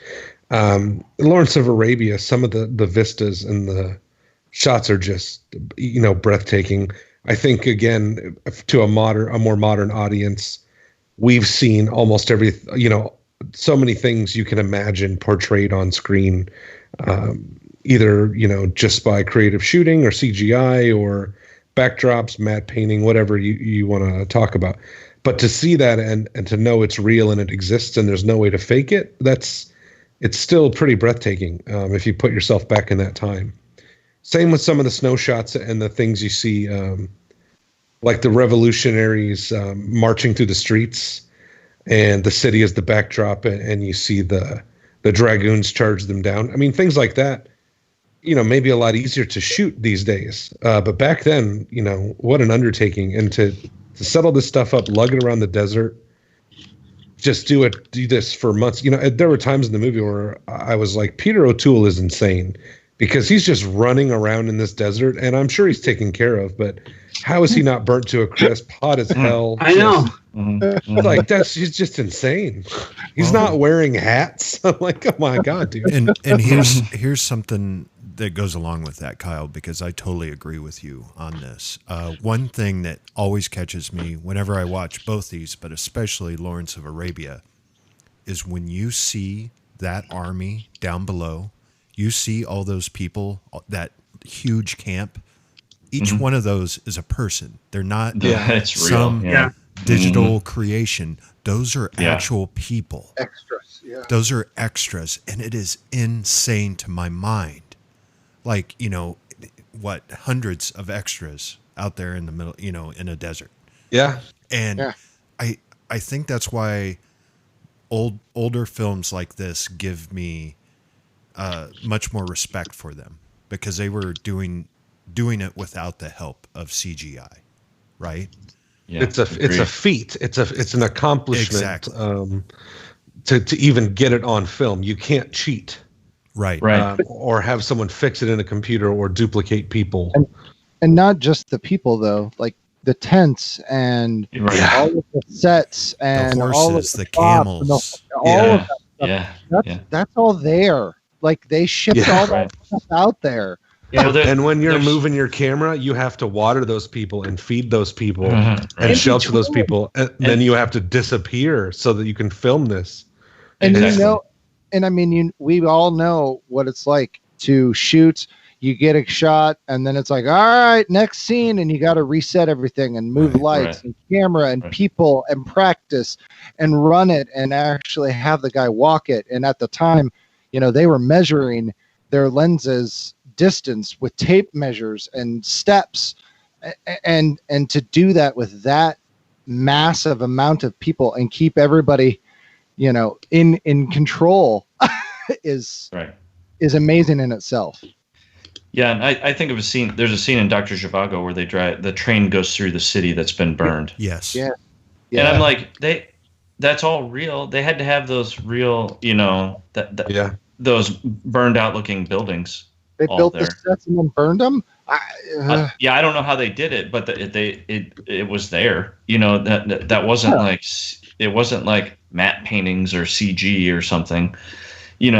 S4: Lawrence of Arabia, some of the vistas and the shots are just, breathtaking. I think, again, to a more modern audience, we've seen almost so many things you can imagine portrayed on screen, either, just by creative shooting or CGI or backdrops, matte painting, whatever you want to talk about. But to see that and to know it's real and it exists and there's no way to fake it, it's still pretty breathtaking if you put yourself back in that time. Same with some of the snow shots and the things you see, like the revolutionaries marching through the streets and the city is the backdrop and you see the dragoons charge them down. I mean, things like that, maybe a lot easier to shoot these days. But back then, what an undertaking. And to settle this stuff up, lug it around the desert, just do this for months. There were times in the movie where I was like, Peter O'Toole is insane because he's just running around in this desert and I'm sure he's taken care of, but how is he not burnt to a crisp, hot as hell?
S7: I know.
S4: Like he's just insane. He's not wearing hats. I'm like, oh my God, dude.
S3: And here's something that goes along with that, Kyle, because I totally agree with you on this. One thing that always catches me whenever I watch both these, but especially Lawrence of Arabia, is when you see that army down below, you see all those people, that huge camp. Each one of those is a person. They're not some digital creation. Those are actual people.
S6: Extras. Yeah.
S3: Those are extras. And it is insane to my mind. Like, hundreds of extras out there in the middle, in a desert.
S4: Yeah.
S3: And I think that's why older films like this give me much more respect for them, because they were doing it without the help of CGI, right?
S4: Yeah, it's a feat. It's an accomplishment to even get it on film. You can't cheat.
S3: Right.
S4: Or have someone fix it in a computer or duplicate people.
S6: And not just the people, though, like the tents and all of the sets and
S3: the horses,
S6: all of
S3: the camels.
S6: all of that stuff. That's all there. Like they shipped all that stuff out there.
S4: Yeah, and when you're moving your camera, you have to water those people and feed those people and shelter those people. And then you have to disappear so that you can film this.
S6: And and I mean, we all know what it's like to shoot. You get a shot, and then it's like, all right, next scene, and you got to reset everything and move lights and camera and people and practice and run it and actually have the guy walk it. And at the time, they were measuring their lenses distance with tape measures and steps, and to do that with that massive amount of people and keep everybody in control is amazing in itself.
S5: Yeah, and I think of a scene. There's a scene in Dr. Zhivago where the train goes through the city that's been burned.
S3: Yes.
S6: Yeah.
S5: And I'm like, that's all real. They had to have those real, those burned out looking buildings.
S6: They built the sets and then burned them.
S5: I don't know how they did it, but it was there. That wasn't it wasn't like matte paintings or CG or something. It's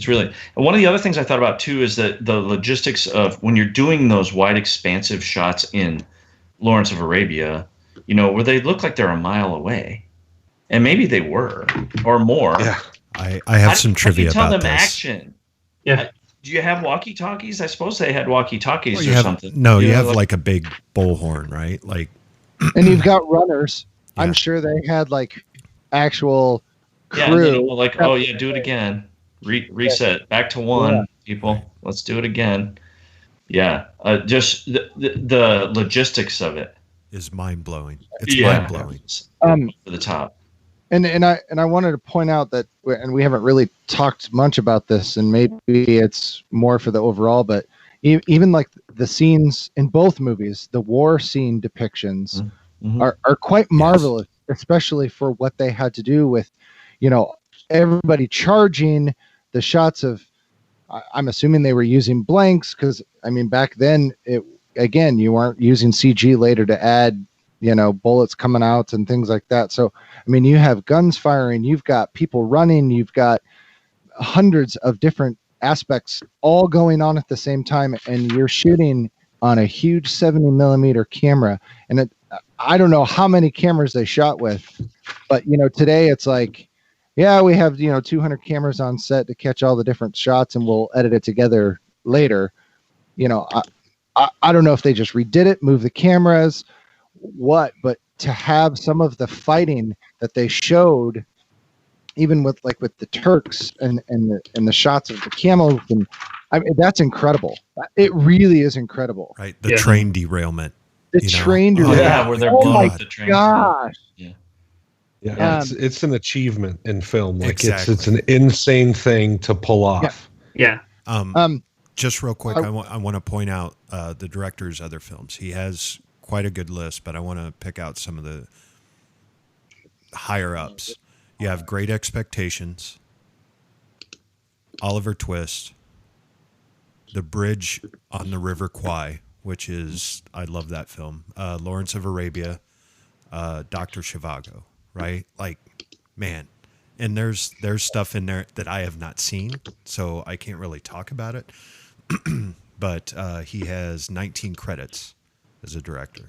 S5: really. And one of the other things I thought about too is that the logistics of when you're doing those wide, expansive shots in Lawrence of Arabia, where they look like they're a mile away, and maybe they were or more.
S4: Yeah,
S3: I have some trivia
S5: about
S3: this.
S5: Action. Yeah. Do you have walkie-talkies? I suppose they had walkie-talkies something.
S3: No, you have like a big bullhorn, right? Like,
S6: and you've got runners. Yeah. I'm sure they had like actual crew.
S5: Do it again. Reset back to one, people. Let's do it again. Yeah, just the logistics of it
S3: is mind blowing. It's mind blowing.
S5: For the top.
S6: And I wanted to point out that, and we haven't really talked much about this, and maybe it's more for the overall, but even like the scenes in both movies, the war scene depictions are quite marvelous, especially for what they had to do with, everybody charging, the shots of, I'm assuming they were using blanks, because I mean back then you weren't using CG later to add bullets coming out and things like that. So I mean, you have guns firing, you've got people running, you've got hundreds of different aspects all going on at the same time, and you're shooting on a huge 70 millimeter camera. And I don't know how many cameras they shot with, but today it's like, yeah, we have 200 cameras on set to catch all the different shots, and we'll edit it together later. I don't know if they just redid it, moved the cameras, but to have some of the fighting that they showed, even with the Turks and the shots of the camels, and I mean, that's incredible. It really is incredible.
S3: Right, the train derailment.
S6: The train derailment.
S5: Yeah, where they're
S6: blowing
S5: the train.
S6: Gosh.
S4: Yeah, it's an achievement in film. Like it's an insane thing to pull off.
S7: Yeah.
S3: Just real quick, I want to point out the director's other films. He has quite a good list, but I want to pick out some of the higher ups. You have Great Expectations, Oliver Twist, The Bridge on the River Kwai, which is, I love that film, Lawrence of Arabia, Dr. Zhivago, right? Like, man. And there's stuff in there that I have not seen, so I can't really talk about it. But he has 19 credits as a director.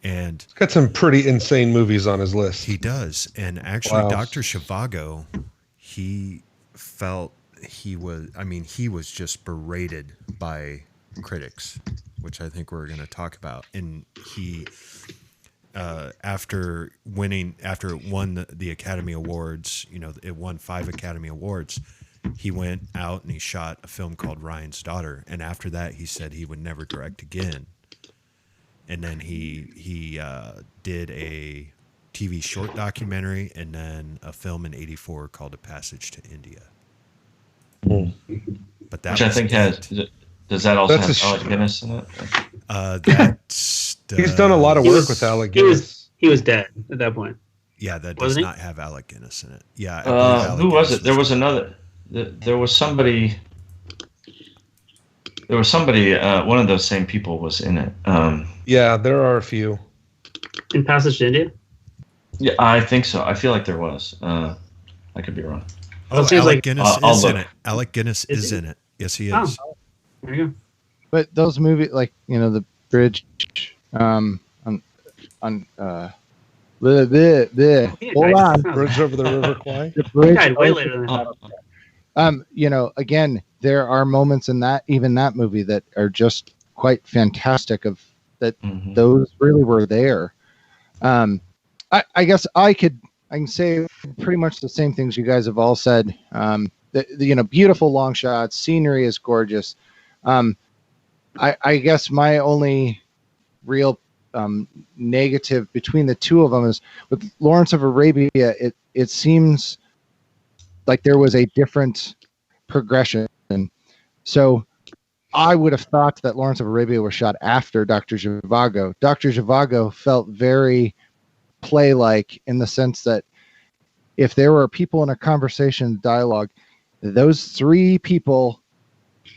S3: And
S4: he's got some pretty insane movies on his list.
S3: He does. And actually,
S4: Wow.
S3: Dr. Zhivago, he felt he was just berated by critics, which I think we're going to talk about. And he, after it won the Academy Awards, it won 5 Academy Awards, he went out and he shot a film called Ryan's Daughter. And after that, he said he would never direct again. And then he did a TV short documentary and then a film in '84 called A Passage to India. But that,
S5: which I think does that also have Alec Guinness in it?
S4: He's done a lot of work with Alec Guinness.
S7: He was dead at that point.
S3: Yeah, that does not have Alec Guinness in it. Yeah.
S5: Who was it? There was another. There was somebody. There was somebody. One of those same people was in it.
S4: Yeah, there are a few.
S7: In Passage to India?
S5: Yeah, I think so. I feel like there was. I could be wrong.
S3: Oh, Alec Guinness is in it. Alec Guinness is in it. Yes, he is.
S7: Oh, there you go.
S6: But those movies, like the Bridge, hold on.
S4: Bridge over the River Kwai.
S6: The Bridge.
S7: Died way later than that.
S6: Again, there are moments in that movie that are just quite fantastic. Those really were there. I guess I can say pretty much the same things you guys have all said. The beautiful long shots, scenery is gorgeous. I guess my only real negative between the two of them is with Lawrence of Arabia. It seems like there was a different progression. So I would have thought that Lawrence of Arabia was shot after Dr. Zhivago. Dr. Zhivago felt very play-like in the sense that if there were people in a conversation dialogue, those 3 people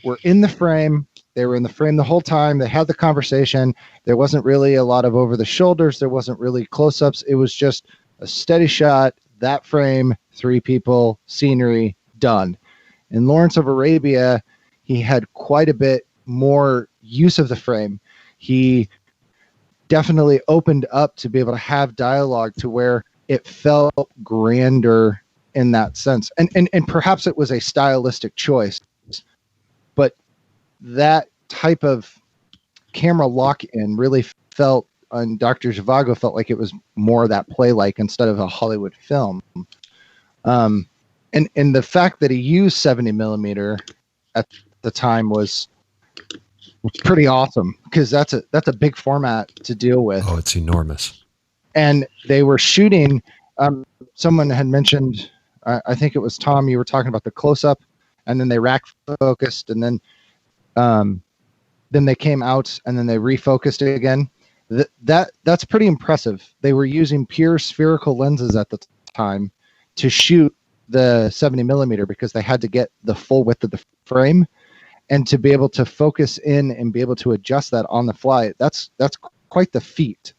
S6: were in the frame. They were in the frame the whole time. They had the conversation. There wasn't really a lot of over the shoulders. There wasn't really close-ups. It was just a steady shot, that frame, 3 people, scenery, done. In Lawrence of Arabia, he had quite a bit more use of the frame. He definitely opened up to be able to have dialogue to where it felt grander in that sense. And perhaps it was a stylistic choice, but that type of camera lock-in really felt, and Dr. Zhivago felt like it was more of that play-like instead of a Hollywood film. And the fact that he used 70 millimeter at the time was pretty awesome, because that's a big format to deal with.
S3: Oh, it's enormous.
S6: And they were shooting Someone had mentioned, I think it was Tom, you were talking about the close-up, and then they rack focused, and then they came out, and then they refocused it again. That's pretty impressive. They were using pure spherical lenses at the time to shoot the 70 millimeter because they had to get the full width of the frame, and to be able to focus in and be able to adjust that on the fly. That's quite the feat.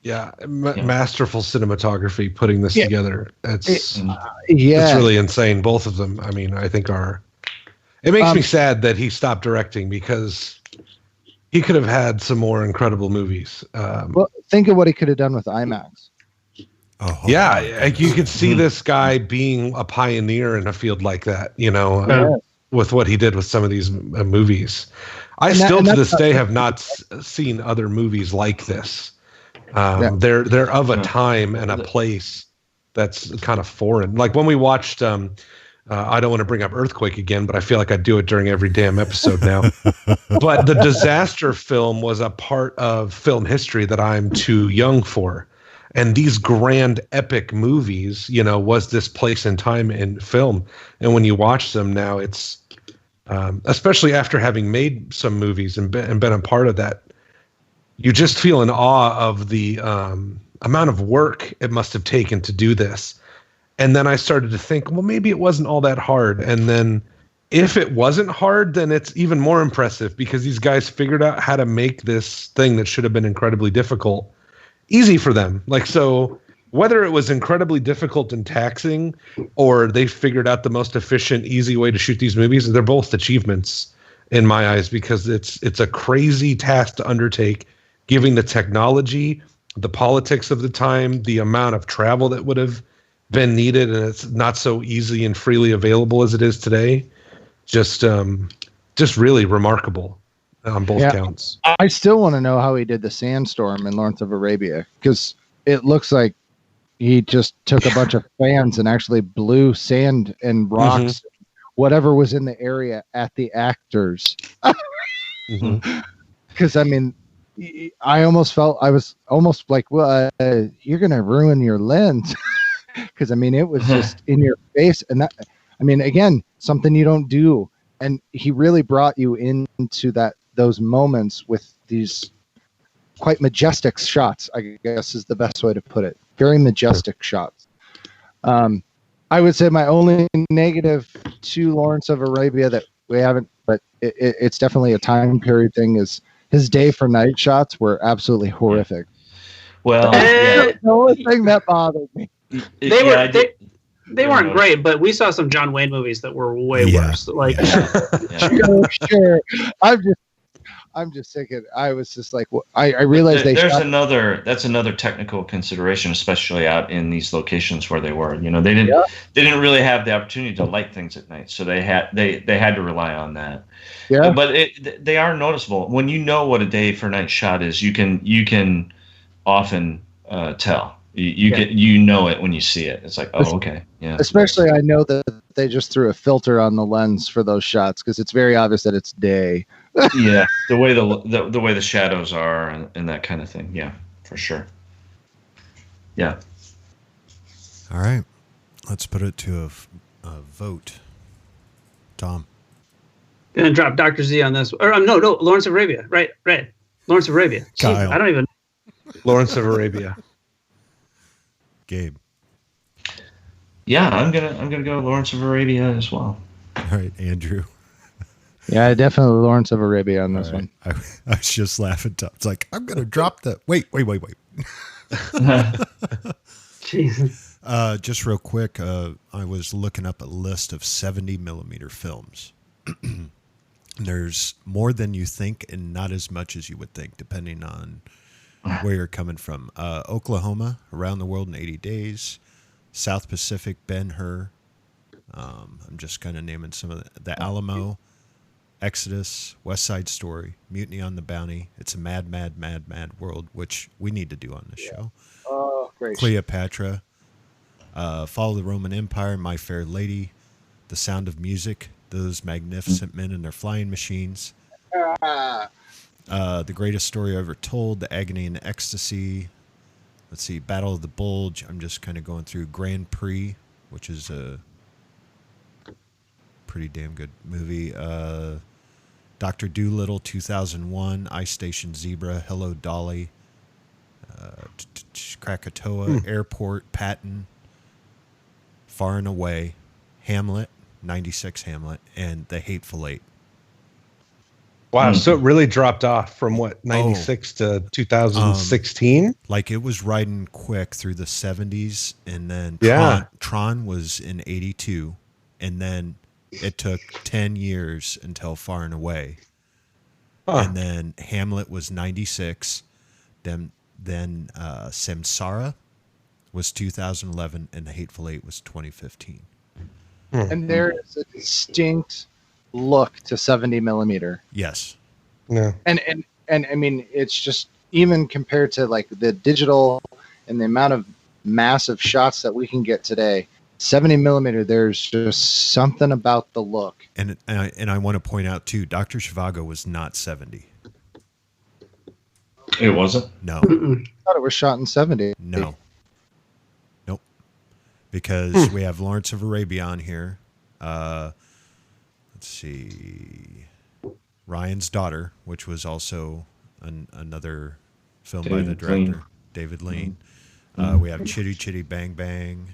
S4: Yeah, masterful cinematography putting this together. It's
S6: Yeah,
S4: really insane. Both of them, I mean, I think are. It makes me sad that he stopped directing because he could have had some more incredible movies.
S6: well, think of what he could have done with IMAX.
S4: Yeah, like you could see this guy being a pioneer in a field like that, you know, with what he did with some of these movies. I still to this day have not seen other movies like this. They're of a time and a place that's kind of foreign. Like when we watched, I don't want to bring up Earthquake again, but I feel like I do it during every damn episode now. But the disaster film was a part of film history that I'm too young for. And these grand epic movies, you know, was this place and time in film. And when you watch them now, it's, especially after having made some movies and been a part of that, you just feel in awe of the amount of work it must have taken to do this. And then I started to think, well, maybe it wasn't all that hard. And then if it wasn't hard, then it's even more impressive because these guys figured out how to make this thing that should have been incredibly difficult easy for them. Like, so whether it was incredibly difficult and taxing or they figured out the most efficient, easy way to shoot these movies, they're both achievements in my eyes because it's a crazy task to undertake, given the technology, the politics of the time, the amount of travel that would have been needed, and it's not so easy and freely available as it is today. Just really remarkable on both counts.
S6: I still want to know how he did the sandstorm in Lawrence of Arabia, because it looks like he just took a bunch of fans and actually blew sand and rocks, whatever was in the area, at the actors. Because I mean, I almost felt, I was almost like, well, you're going to ruin your lens. Because I mean, it was just in your face, and that, I mean, again, something you don't do. And he really brought you into those moments with these quite majestic shots, I guess is the best way to put it. Very majestic shots. I would say my only negative to Lawrence of Arabia that we haven't, but it's definitely a time period thing, is his day for night shots were absolutely horrific.
S5: Well,
S6: the only thing that bothered me.
S7: They weren't great, but we saw some John Wayne movies that were way worse. Like,
S6: sure. I'm just thinking. I was just like, well, I realized
S5: that's another technical consideration, especially out in these locations where they were. You know, they didn't really have the opportunity to light things at night, so they had to rely on that. Yeah, but they are noticeable when you know what a day for night shot is. You can often tell. You know it when you see it. It's like, oh, okay, yeah.
S6: Especially, I know that they just threw a filter on the lens for those shots because it's very obvious that it's day.
S5: Yeah, the way the shadows are and that kind of thing. Yeah, for sure. Yeah.
S3: All right, let's put it to a vote. Tom.
S7: Gonna drop Dr. Z on this. Or no, Lawrence of Arabia. Right. Lawrence of Arabia.
S3: Kyle.
S7: I don't even.
S4: Lawrence of Arabia.
S3: Gabe.
S5: Yeah, I'm gonna go Lawrence of Arabia as well.
S3: All right, Andrew.
S6: Yeah, definitely Lawrence of Arabia on this one.
S3: I was just laughing. It's like, I'm gonna drop the wait.
S7: Jesus.
S3: Just real quick, I was looking up a list of 70 millimeter films. There's more than you think and not as much as you would think, depending on where you're coming from. Oklahoma, Around the World in 80 Days, South Pacific, Ben-Hur. I'm just kind of naming some of the Alamo, Exodus, West Side Story, Mutiny on the Bounty. It's a mad, mad, mad, mad world, which we need to do on this show.
S6: Oh, great.
S3: Cleopatra, Fall of the Roman Empire, My Fair Lady, The Sound of Music, Those Magnificent Men and Their Flying Machines. The Greatest Story Ever Told, The Agony and Ecstasy, let's see, Battle of the Bulge. I'm just kind of going through Grand Prix, which is a pretty damn good movie. Dr. Dolittle, 2001. Ice Station Zebra, Hello Dolly, Krakatoa, Airport, Patton, Far and Away, Hamlet, 96 Hamlet, and The Hateful Eight.
S4: Wow, so it really dropped off from what, 96 to 2016?
S3: Like it was riding quick through the 70s, and then Tron was in 82, and then it took 10 years until Far and Away. And then Hamlet was 96, then Samsara was 2011, and The Hateful Eight was 2015.
S6: And there is a distinct look to 70 millimeter.
S3: Yes.
S4: Yeah.
S6: And I mean, it's just, even compared to like the digital and the amount of massive shots that we can get today, 70 millimeter, there's just something about the look.
S3: And I want to point out too, Dr. Zhivago was not 70.
S5: It wasn't?
S3: No.
S6: I thought it was shot in 70.
S3: No. Nope. Because we have Lawrence of Arabia on here. Let's see. Ryan's Daughter, which was also another film by the director, David Lean. We have Chitty Chitty Bang Bang.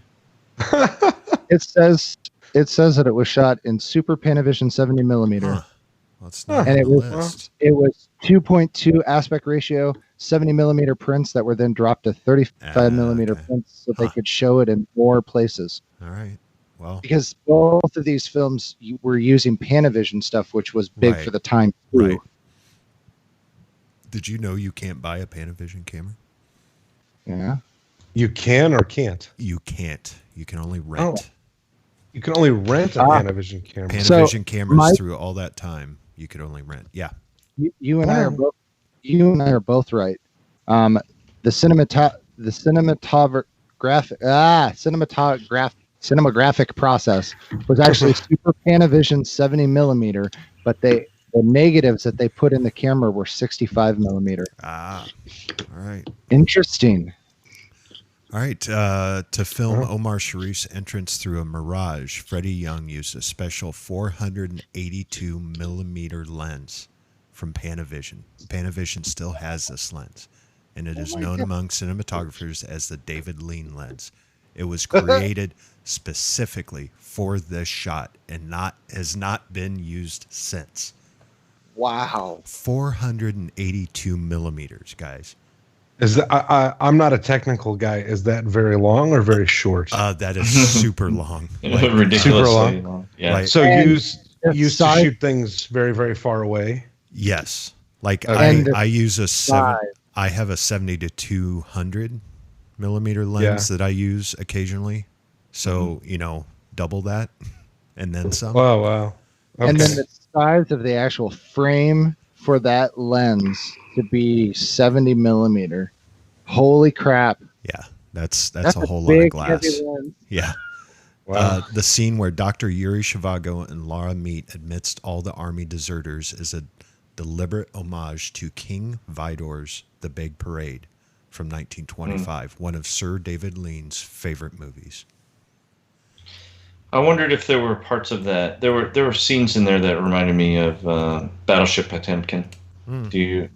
S6: It says that it was shot in Super Panavision 70 millimeter.
S3: Huh. Well, it's not
S6: And
S3: on
S6: it
S3: the
S6: was
S3: list.
S6: 2.2 aspect ratio, 70 millimeter prints that were then dropped to 35 millimeter
S3: okay.
S6: prints so they could show it in more places.
S3: All right. Well,
S6: Because both of these films were using Panavision stuff, which was big
S3: Right.
S6: for the time too.
S3: right. Did you know you can't buy a Panavision camera?
S6: Yeah.
S4: You can or can't?
S3: You can't. You can only rent.
S4: You can only rent a Panavision camera.
S3: Panavision
S6: So,
S3: cameras through all that time. You could only rent. Yeah.
S6: You and I are both. You and I are both right. The cinematographic process was actually Super Panavision 70 millimeter, but the negatives that they put in the camera were 65 millimeter.
S3: All right.
S6: Interesting.
S3: All right. To film Omar Sharif's entrance through a Mirage, Freddie Young used a special 482 millimeter lens from Panavision. Panavision still has this lens, and it is known among cinematographers as the David Lean lens. It was created specifically for this shot and has not been used since.
S6: Wow.
S3: 482 millimeters, guys.
S4: Is that I'm not a technical guy. Is that very long or very short?
S3: That is super long.
S5: Ridiculously
S4: super long.
S5: long. Yeah.
S3: Like-
S4: So
S6: And
S4: used to
S6: size-
S4: shoot things very, very far away.
S3: Yes. Like
S6: And
S3: I use a
S6: size.
S3: I have a 70 to 200 millimeter lens that I use occasionally. So, double that and then some.
S4: Wow, wow. Okay.
S6: And then the size of the actual frame for that lens to be 70 millimeter. Holy crap.
S3: Yeah. That's a whole lot
S6: big,
S3: of glass.
S6: heavy lens.
S3: Yeah.
S4: Wow.
S3: The scene where Dr. Yuri Zhivago and Lara meet amidst all the army deserters is a deliberate homage to King Vidor's The Big Parade from 1925, one of Sir David Lean's favorite movies.
S5: I wondered if there were parts of that. There were scenes in there that reminded me of Battleship Potemkin. Do you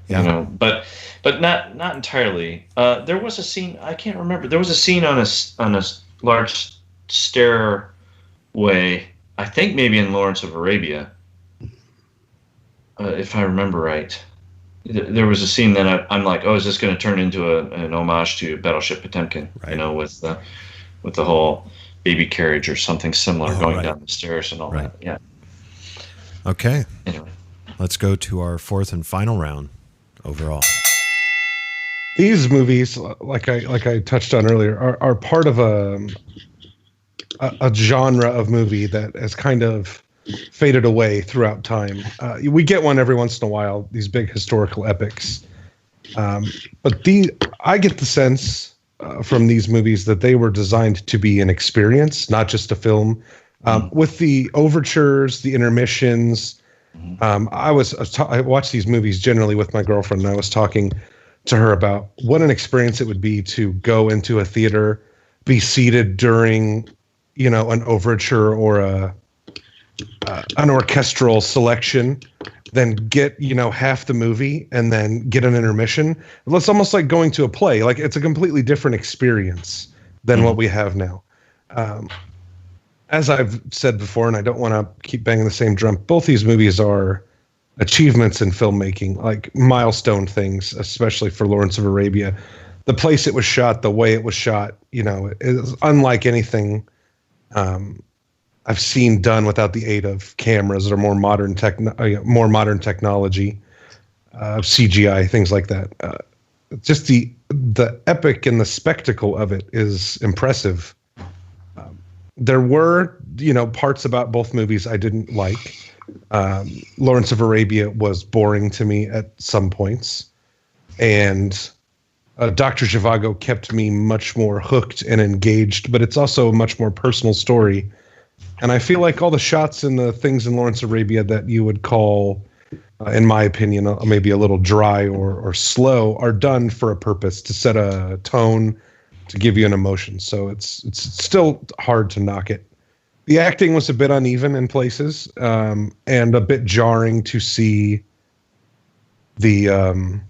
S5: know? But not entirely. There was a scene, I can't remember. There was a scene on a large stairway. I think maybe in Lawrence of Arabia, if I remember right. There was a scene that I'm like, oh, is this going to turn into an homage to Battleship Potemkin?
S3: Right.
S5: With the whole baby carriage or something similar going
S3: right.
S5: down the stairs and all
S3: Right.
S5: that. Yeah.
S3: Okay.
S5: Anyway.
S3: Let's go to our fourth and final round overall.
S4: These movies, like I touched on earlier, are part of a genre of movie that has kind of faded away throughout time. We get one every once in a while, these big historical epics. But I get the sense from these movies that they were designed to be an experience, not just a film. With the overtures, the intermissions, I watched these movies generally with my girlfriend, and I was talking to her about what an experience it would be to go into a theater, be seated during, an overture or an orchestral selection, then get, half the movie and then get an intermission. It's almost like going to a play. Like, it's a completely different experience than what we have now. As I've said before, and I don't want to keep banging the same drum, both these movies are achievements in filmmaking, like milestone things, especially for Lawrence of Arabia. The place it was shot, the way it was shot, is unlike anything I've seen done without the aid of cameras or more modern technology, CGI, things like that. Just the epic and the spectacle of it is impressive. There were, parts about both movies I didn't like. Lawrence of Arabia was boring to me at some points, and Dr. Zhivago kept me much more hooked and engaged, but it's also a much more personal story. And I feel like all the shots and the things in Lawrence of Arabia that you would call, in my opinion, maybe a little dry or slow, are done for a purpose, to set a tone, to give you an emotion. So it's still hard to knock it. The acting was a bit uneven in places, and a bit jarring to see the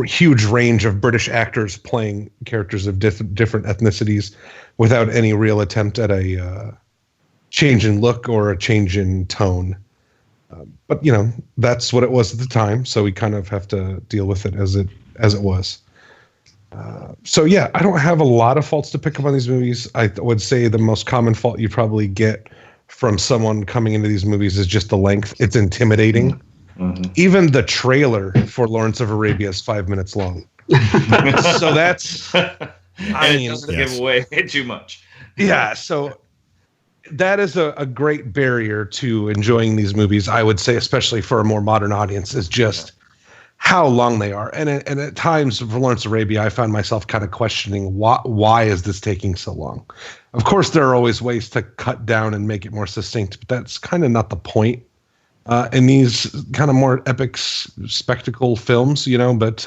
S4: huge range of British actors playing characters of different ethnicities without any real attempt at a change in look or a change in tone. But that's what it was at the time, so we kind of have to deal with it as it was. So yeah, I don't have a lot of faults to pick up on these movies. I would say the most common fault you probably get from someone coming into these movies is just the length. It's intimidating. Mm-hmm. Even the trailer for Lawrence of Arabia is 5 minutes long. So that's,
S5: it doesn't give away too much.
S4: Yeah. So that is a great barrier to enjoying these movies, I would say, especially for a more modern audience, is just how long they are. And at times for Lawrence of Arabia, I found myself kind of questioning why is this taking so long? Of course, there are always ways to cut down and make it more succinct, but that's kind of not the point. In these kind of more epic spectacle films, but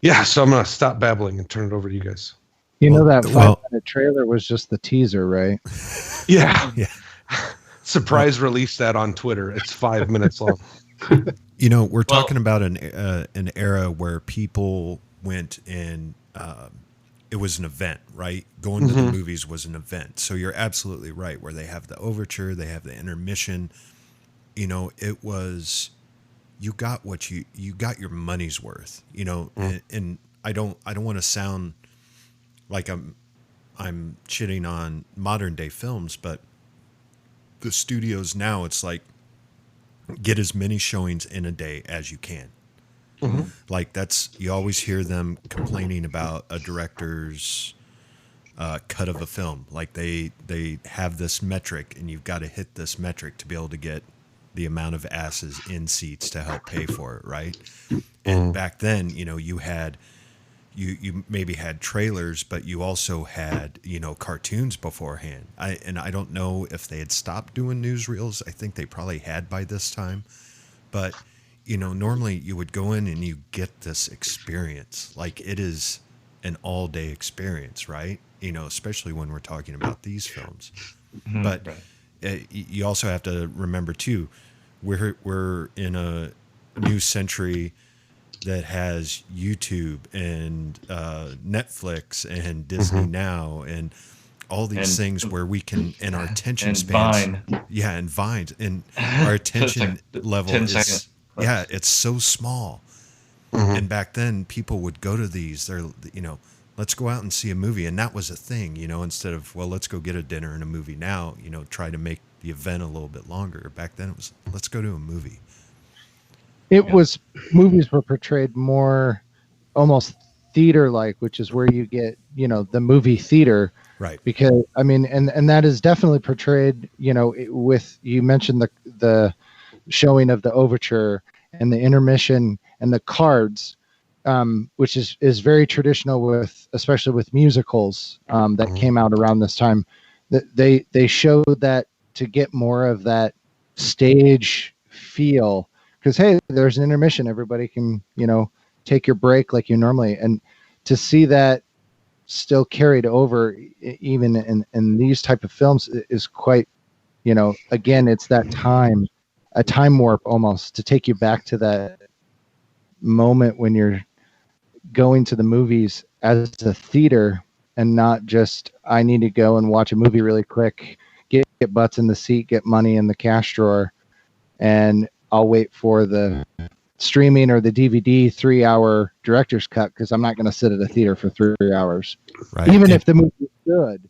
S4: yeah, so I'm going to stop babbling and turn it over to you guys.
S6: That 5-minute trailer was just the teaser, right?
S4: Yeah. Surprise release that on Twitter. It's 5 minutes long.
S3: We're talking about an era where people went and it was an event, right? Going to the movies was an event. So you're absolutely right, where they have the overture, they have the intermission. It was, you got you got your money's worth, and I don't want to sound like I'm shitting on modern day films, but the studios now, it's like, get as many showings in a day as you can. Mm-hmm. Like, you always hear them complaining about a director's cut of a film. Like they have this metric, and you've got to hit this metric to be able to get the amount of asses in seats to help pay for it, right? And back then, you had you maybe had trailers, but you also had cartoons beforehand. I don't know if they had stopped doing newsreels. I think they probably had by this time, but normally you would go in and you get this experience. Like, it is an all-day experience, right? Especially when we're talking about these films. Mm-hmm. But you also have to remember too, we're in a new century that has YouTube and Netflix and Disney Now and all these things where we can, and our attention spans, and Vines, and our attention level is, it's so small. Mm-hmm. And back then, people would go to these. They're, let's go out and see a movie, and that was a thing. Instead of, well, let's go get a dinner and a movie now. Try to make the event a little bit longer. Back then, it was, let's go to a movie.
S6: Movies were portrayed more almost theater-like, which is where you get, the movie theater.
S3: Right.
S6: Because, and that is definitely portrayed, with, you mentioned the showing of the overture and the intermission and the cards, which is very traditional especially with musicals that came out around this time. That they showed that to get more of that stage feel, because hey, there's an intermission. Everybody can, take your break like you normally. And to see that still carried over even in these type of films is quite, again, it's that a time warp almost to take you back to that moment when you're going to the movies as a theater and not just, I need to go and watch a movie really quick, get butts in the seat, get money in the cash drawer, and I'll wait for the streaming or the DVD 3-hour director's cut because I'm not going to sit at a theater for 3 hours.
S3: Right.
S6: Even if the movie is good,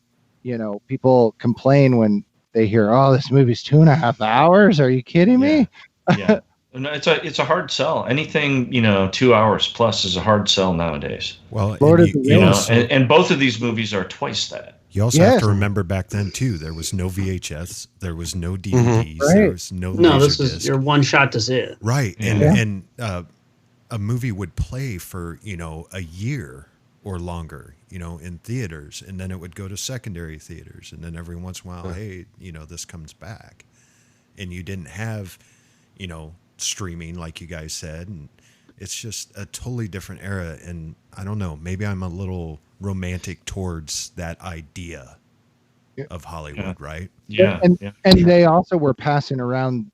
S6: people complain when they hear, "Oh, this movie's 2.5 hours. Are you kidding me?"
S5: Yeah. No, it's a hard sell. Anything 2 hours plus is a hard sell nowadays.
S3: Well,
S6: Lord
S3: and
S6: of the Rings.
S5: And both of these movies are twice that.
S3: you also have to remember back then too. There was no VHS, there was no DVDs, there was no.
S7: No, this
S3: Laserdisc.
S7: is your one shot to see it.
S3: Right, and a movie would play for a year or longer, in theaters, and then it would go to secondary theaters, and then every once in a while, hey, this comes back, and you didn't have, streaming like you guys said, and it's just a totally different era. And I don't know, maybe I'm a little romantic towards that idea of Hollywood, right?
S5: Yeah,
S6: and they also were passing around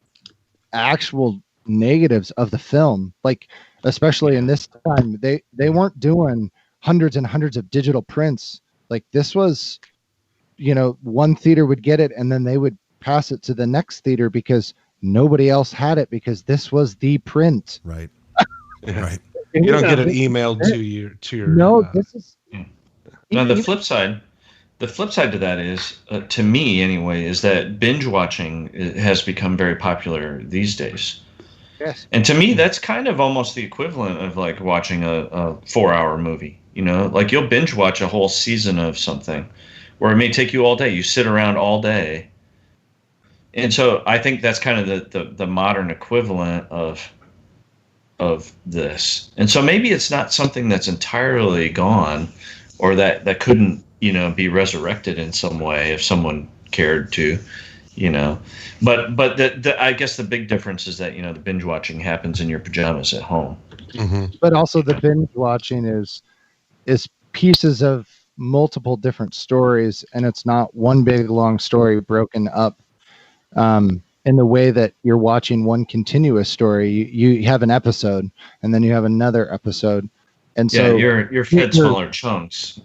S6: actual negatives of the film, like especially in this time, they weren't doing hundreds and hundreds of digital prints. Like this was, one theater would get it and then they would pass it to the next theater because nobody else had it because this was the print.
S3: Right. Right.
S4: You don't get it emailed to your.
S6: No, this is.
S5: Now the flip side to that is, to me anyway, is that binge watching has become very popular these days.
S6: Yes.
S5: And to me, that's kind of almost the equivalent of like watching a 4-hour movie. Like you'll binge watch a whole season of something, where it may take you all day. You sit around all day. And so I think that's kind of the modern equivalent of this. And so maybe it's not something that's entirely gone, or that couldn't, be resurrected in some way if someone cared to, But I guess the big difference is that, the binge watching happens in your pajamas at home.
S4: Mm-hmm.
S6: But also the binge watching is pieces of multiple different stories, and it's not one big long story broken up in the way that you're watching one continuous story. You have an episode and then you have another episode, and so
S5: you're fed smaller chunks.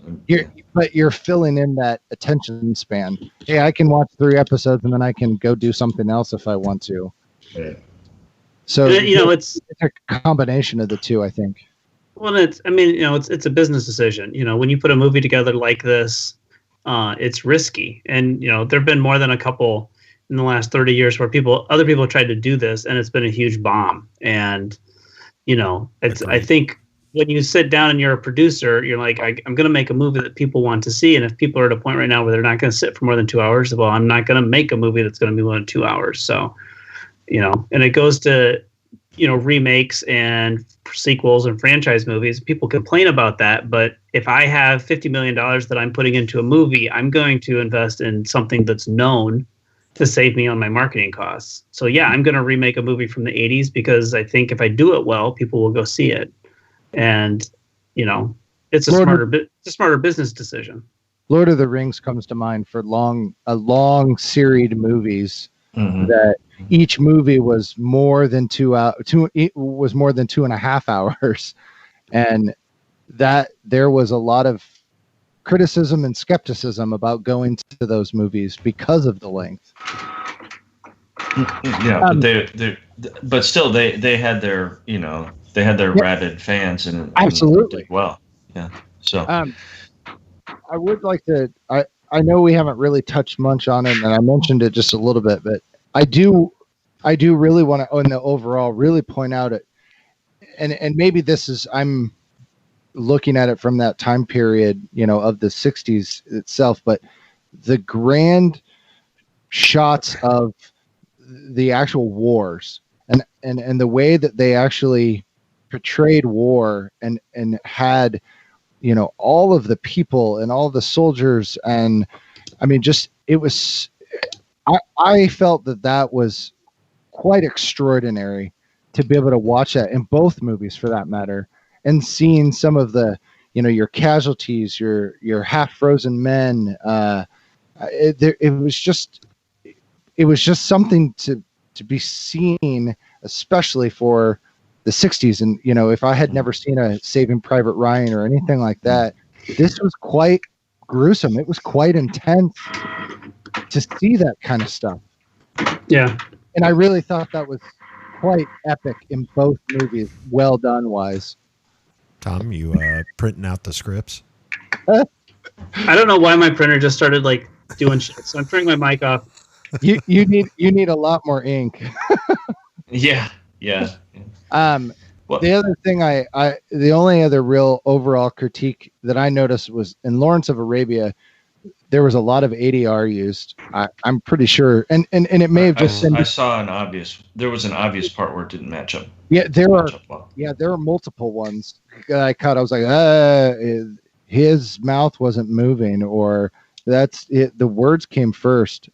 S6: But you're filling in that attention span. Hey, I can watch 3 episodes and then I can go do something else if I want to.
S5: Yeah.
S6: So
S7: it's
S6: a combination of the two, I think.
S7: Well, it's a business decision. When you put a movie together like this, it's risky, and there've been more than a couple in the last 30 years where other people tried to do this, and it's been a huge bomb. And I think when you sit down and you're a producer, you're like, I'm going to make a movie that people want to see, and if people are at a point right now where they're not going to sit for more than 2 hours, well, I'm not going to make a movie that's going to be more than 2 hours. So, and it goes to remakes and sequels and franchise movies. People complain about that, but if I have $50 million that I'm putting into a movie, I'm going to invest in something that's known to save me on my marketing costs. So yeah, I'm going to remake a movie from the 80s because I think if I do it well, people will go see it. And it's a smarter business decision.
S6: Lord of the Rings comes to mind for a long series of movies.
S5: Mm-hmm.
S6: That each movie was more than 2.5 hours, and that there was a lot of criticism and skepticism about going to those movies because of the length.
S5: Yeah, but still they had their rabid fans and
S6: absolutely
S5: did well. Yeah. So
S6: I would like to. I know we haven't really touched much on it, and I mentioned it just a little bit, but I do really want to, in the overall, really point out it, and maybe this is, I'm looking at it from that time period, of the 60s itself, but the grand shots of the actual wars and the way that they actually portrayed war and had all of the people and all the soldiers, and I mean, just it was. I felt that was quite extraordinary, to be able to watch that in both movies, for that matter, and seeing some of the, your casualties, your half frozen men. It was just something to be seen, especially for the 60s. And, if I had never seen a Saving Private Ryan or anything like that, this was quite gruesome. It was quite intense to see that kind of stuff.
S7: Yeah.
S6: And I really thought that was quite epic in both movies. Well done wise.
S3: Tom, you printing out the scripts?
S7: I don't know why my printer just started like doing shit. So I'm turning my mic off.
S6: You need a lot more ink.
S5: Yeah.
S6: The other thing the only other real overall critique that I noticed was in Lawrence of Arabia, there was a lot of ADR used. I'm pretty sure, and it may have just been.
S5: I saw there was an obvious part where it didn't match up.
S6: Yeah, there are multiple ones that I caught. I was like, his mouth wasn't moving, or that's it. The words came first.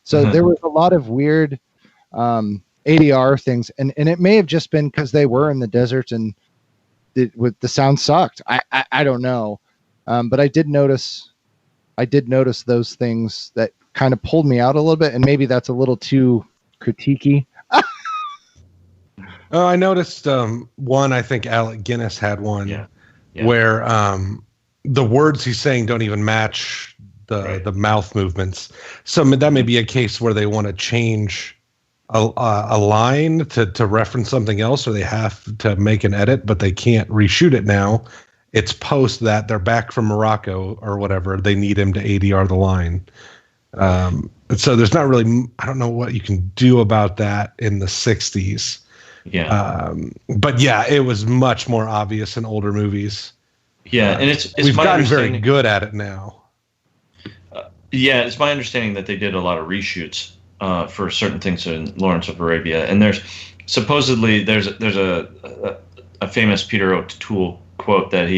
S6: So there was a lot of weird ADR things, and it may have just been because they were in the desert and the sound sucked. I don't know, but I did notice those things that kind of pulled me out a little bit, and maybe that's a little too critiquey.
S4: I noticed one. I think Alec Guinness had one where the words he's saying don't even match the mouth movements. So that may be a case where they want to change a line to reference something else, or they have to make an edit, but they can't reshoot it now. It's post that they're back from Morocco or whatever. They need him to ADR the line. So there's not really, I don't know what you can do about that in the 60s.
S5: Yeah.
S4: But yeah, it was much more obvious in older movies.
S5: Yeah, and it's
S4: we've
S5: my
S4: gotten very good at it now.
S5: Yeah, it's my understanding that they did a lot of reshoots for certain things in Lawrence of Arabia, and there's supposedly there's a famous Peter O'Toole quote that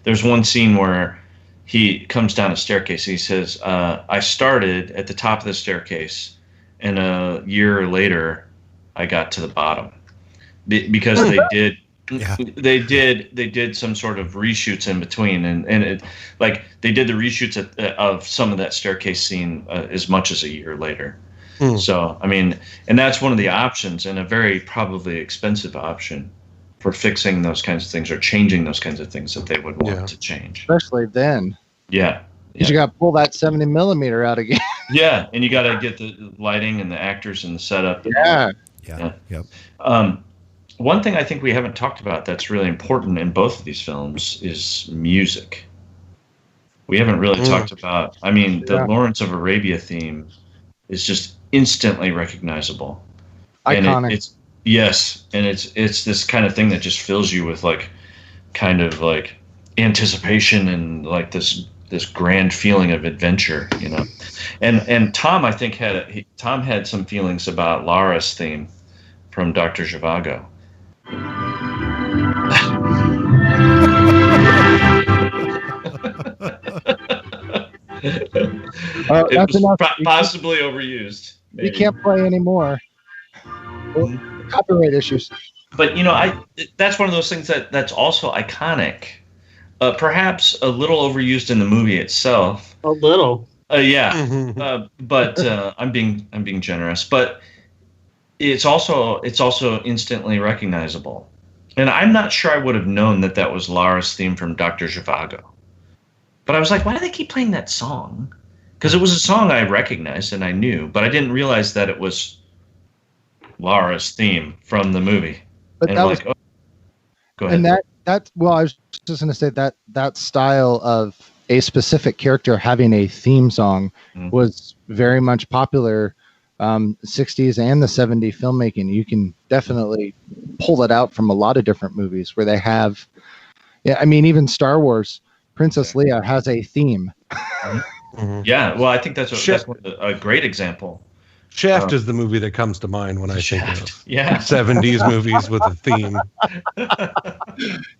S5: there's one scene where he comes down a staircase and he says, I started at the top of the staircase, and a year later I got to the bottom, because they did some sort of reshoots in between, and it, like, they did the reshoots of some of that staircase scene as much as a year later. So I mean, and that's one of the options, and a very probably expensive option for fixing those kinds of things or changing those kinds of things that they would want to change.
S6: Especially then.
S5: Yeah.
S6: You got to pull that 70 millimeter out again.
S5: Yeah, and you got to get the lighting and the actors and the setup.
S3: Yeah. Yep.
S5: One thing I think we haven't talked about that's really important in both of these films is music. We haven't really talked about, I mean, the Lawrence of Arabia theme is just instantly recognizable.
S6: Iconic.
S5: And it's this kind of thing that just fills you with like kind of like anticipation and like this grand feeling of adventure, you know. And Tom, I think Tom had some feelings about Lara's theme from Dr. Zhivago. It was possibly overused. Maybe.
S6: You can't play anymore. Copyright issues.
S5: But you know, that's one of those things that's also iconic. Perhaps a little overused in the movie itself.
S7: A little.
S5: But I'm being generous. But it's also instantly recognizable. And I'm not sure I would have known that was Lara's theme from Dr. Zhivago. But I was like, why do they keep playing that song? Because it was a song I recognized and I knew, but I didn't realize that it was Lara's theme from the movie.
S6: But
S5: and
S6: that was,
S5: like, oh, go ahead.
S6: And that well, I was just going to say that style of a specific character having a theme song was very much popular 60s and the 70s filmmaking. You can definitely pull that out from a lot of different movies where they have, I mean, even Star Wars, Princess Leia has a theme.
S5: Yeah, well, I think that's a great example.
S4: Shaft is the movie that comes to mind when I think of
S5: 70s
S4: movies with a theme.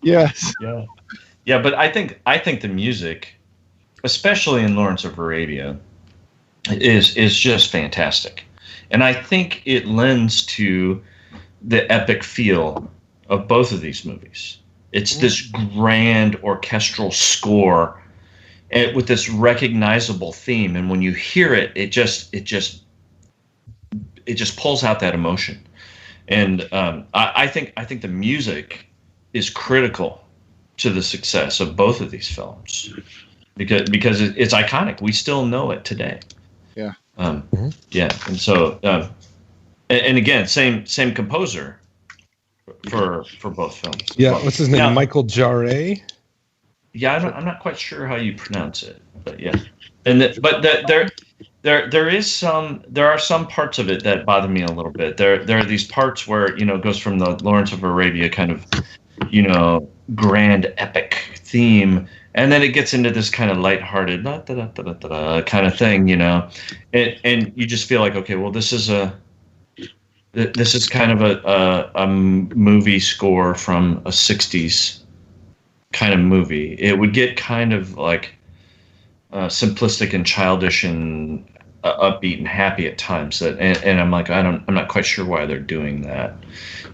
S6: Yes.
S5: Yeah, but I think the music, especially in Lawrence of Arabia, is just fantastic. And I think it lends to the epic feel of both of these movies. It's this grand orchestral score with this recognizable theme, and when you hear it, it just pulls out that emotion. And I think the music is critical to the success of both of these films because it's iconic. We still know it today.
S6: Yeah.
S5: Yeah, and so and again, same composer for both films.
S4: Yeah,
S5: Well,
S4: what's his name?
S5: now-
S4: Michael Jarre.
S5: Yeah, I'm not quite sure how you pronounce it, but yeah. And there are some parts of it that bother me a little bit. There are these parts where it goes from the Lawrence of Arabia kind of grand epic theme, and then it gets into this kind of lighthearted kind of thing, and you just feel like, okay, well, this is kind of a movie score from a 60s kind of movie. It would get kind of like simplistic and childish and upbeat and happy at times. And I'm like, I'm not quite sure why they're doing that.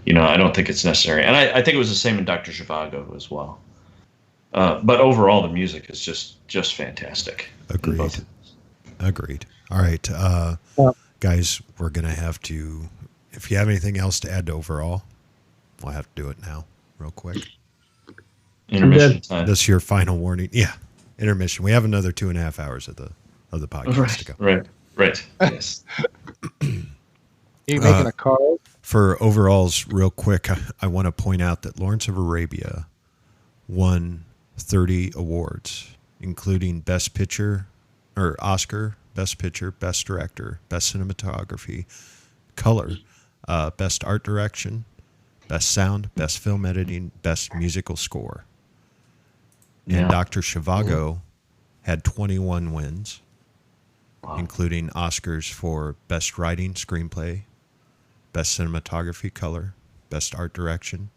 S5: I don't think it's necessary. And I think it was the same in Dr. Zhivago as well. But overall, the music is just fantastic.
S3: Agreed. All right, guys, we're gonna have to. If you have anything else to add to overall, we'll have to do it now, real quick.
S5: Intermission time.
S3: This is your final warning. Yeah, intermission. We have another 2.5 hours of the podcast to go.
S5: Right. Yes.
S6: You making a card?
S3: For overalls, real quick, I want to point out that Lawrence of Arabia won 30 awards, including Best Picture, or Oscar, Best Picture, Best Director, Best Cinematography, Color, Best Art Direction, Best Sound, Best Film Editing, Best Musical Score. And Dr. Zhivago had 21 wins, including Oscars for Best Writing, Screenplay, Best Cinematography, Color, Best Art Direction,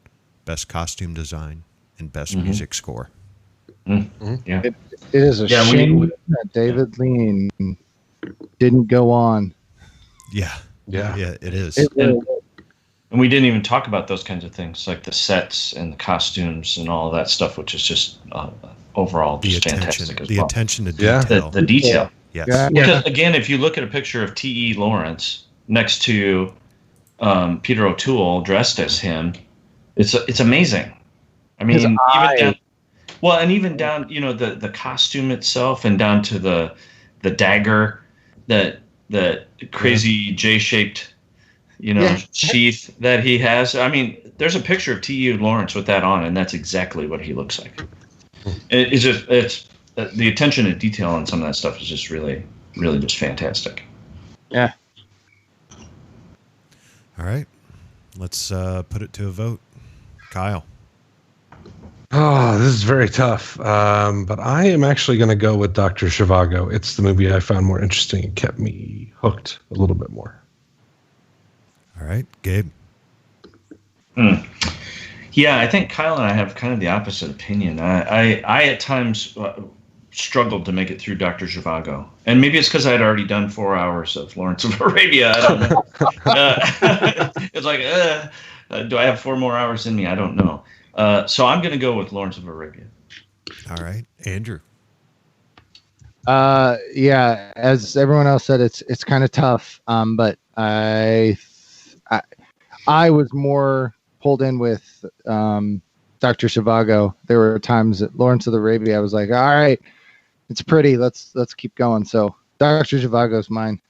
S3: Best Costume Design, and Best Music Score.
S5: Yeah.
S6: It is a shame that David Lean didn't go on.
S3: Yeah, it is.
S5: And we didn't even talk about those kinds of things, like the sets and the costumes and all of that stuff, which is just overall just fantastic as well.
S3: The attention to detail.
S5: The detail.
S3: Yes.
S6: Yeah.
S5: Because, again, if you look at a picture of T.E. Lawrence next to Peter O'Toole dressed as him, it's amazing. I mean, even down, the costume itself, and down to the dagger, that crazy J-shaped sheath that he has. I mean, there's a picture of T.E. Lawrence with that on, and that's exactly what he looks like. It's the attention to detail on some of that stuff is just really, really just fantastic.
S6: Yeah.
S3: All right, let's put it to a vote. Kyle.
S4: Oh, this is very tough. But I am actually going to go with Dr. Zhivago. It's the movie I found more interesting and kept me hooked a little bit more.
S3: All right, Gabe.
S5: Yeah, I think Kyle and I have kind of the opposite opinion. I at times struggled to make it through Dr. Zhivago. And maybe it's because I had already done 4 hours of Lawrence of Arabia. I don't know. It's like, do I have 4 more hours in me? I don't know. So I'm going to go with Lawrence of Arabia.
S3: All right, Andrew.
S6: Yeah, as everyone else said, it's kind of tough. But I was more pulled in with Dr. Zhivago. There were times at Lawrence of Arabia I was like, all right, it's pretty. Let's keep going. So Dr. Zhivago's mine.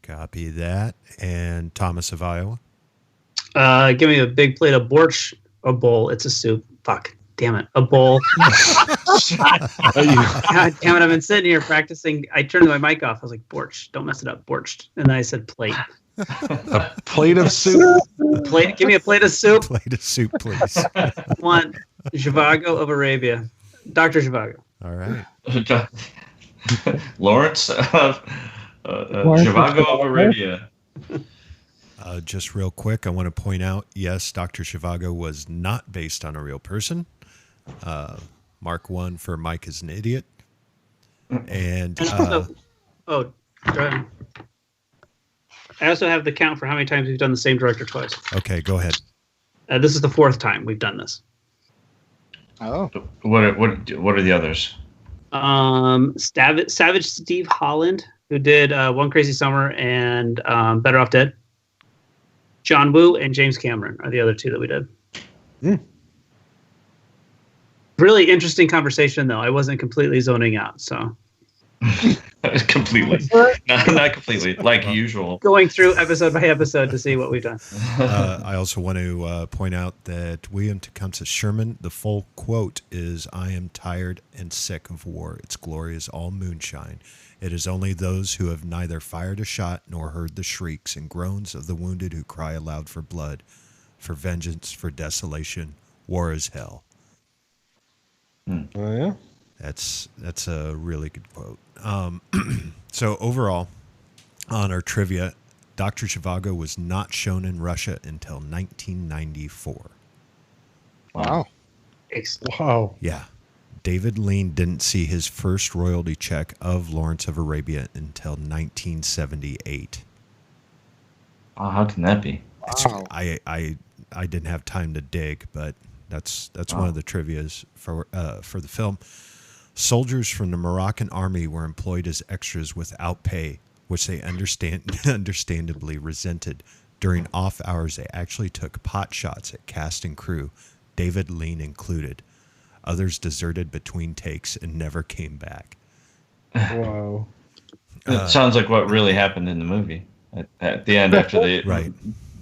S3: Copy that. And Thomas of Iowa.
S7: Give me a big plate of borscht, a bowl. It's a soup. Fuck. Damn it. A bowl. God damn it. I've been sitting here practicing. I turned my mic off. I was like, borscht. Don't mess it up. Borscht. And then I said plate.
S4: A plate of soup.
S7: Give me a plate of soup.
S3: Plate of soup, please.
S7: One. Zhivago of Arabia. Dr. Zhivago.
S3: All right.
S5: Lawrence of Zhivago of Arabia.
S3: Just real quick, I want to point out, yes, Dr. Zhivago was not based on a real person. Mark 1 for Mike is an idiot. And
S7: go ahead. I also have the count for how many times we've done the same director twice.
S3: Okay, go ahead.
S7: This is the 4th time we've done this.
S6: Oh,
S5: What are the others?
S7: Savage Steve Holland, who did One Crazy Summer and Better Off Dead. John Woo and James Cameron are the other 2 that we did. Really interesting conversation, though. I wasn't completely zoning out, so.
S5: Completely. Not completely, like usual.
S7: Going through episode by episode to see what we've done.
S3: I also want to point out that William Tecumseh Sherman, the full quote is, "I am tired and sick of war. Its glory is all moonshine. It is only those who have neither fired a shot nor heard the shrieks and groans of the wounded who cry aloud for blood, for vengeance, for desolation. War is hell."
S4: Oh yeah.
S3: That's a really good quote. So overall, on our trivia, Dr. Zhivago was not shown in Russia until 1994.
S6: wow.
S4: Wow.
S3: Yeah. David Lean didn't see his first royalty check of Lawrence of Arabia until 1978.
S5: How can that be?
S6: Wow.
S3: I didn't have time to dig, but that's one of the trivias for the film. Soldiers from the Moroccan army were employed as extras without pay, which they understandably resented. During off hours, they actually took pot shots at cast and crew, David Lean included. Others deserted between takes and never came back.
S4: Wow.
S5: It sounds like what really happened in the movie. At the end, after they
S3: Right.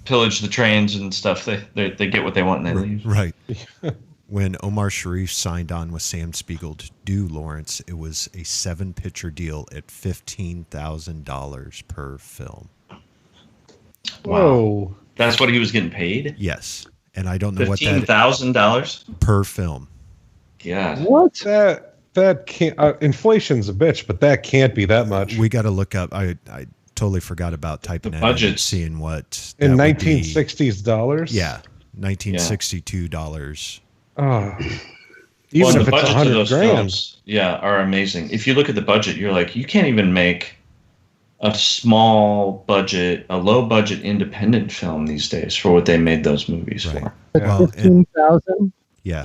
S5: pillage the trains and stuff, they get what they want and they leave.
S3: Right. When Omar Sharif signed on with Sam Spiegel to do Lawrence, it was a 7-picture deal at $15,000 per film.
S4: Whoa.
S5: That's what he was getting paid?
S3: Yes. And I don't know what that
S5: $15,000
S3: per film.
S5: God.
S4: What? That can't. Inflation's a bitch, but that can't be that much.
S3: We got to look up. I totally forgot about typing that in and
S5: budgets.
S3: seeing what
S4: In
S3: that would be.
S4: 1960s dollars.
S3: Yeah, $1962.
S4: Oh. Even
S5: The
S4: if it's
S5: budgets of
S4: 100
S5: those
S4: grand.
S5: films, are amazing. If you look at the budget, you're like, you can't even make a small budget, a low budget independent film these days for what they made those movies
S3: Right.
S5: for.
S3: Well, and,
S6: 15,000.
S3: yeah,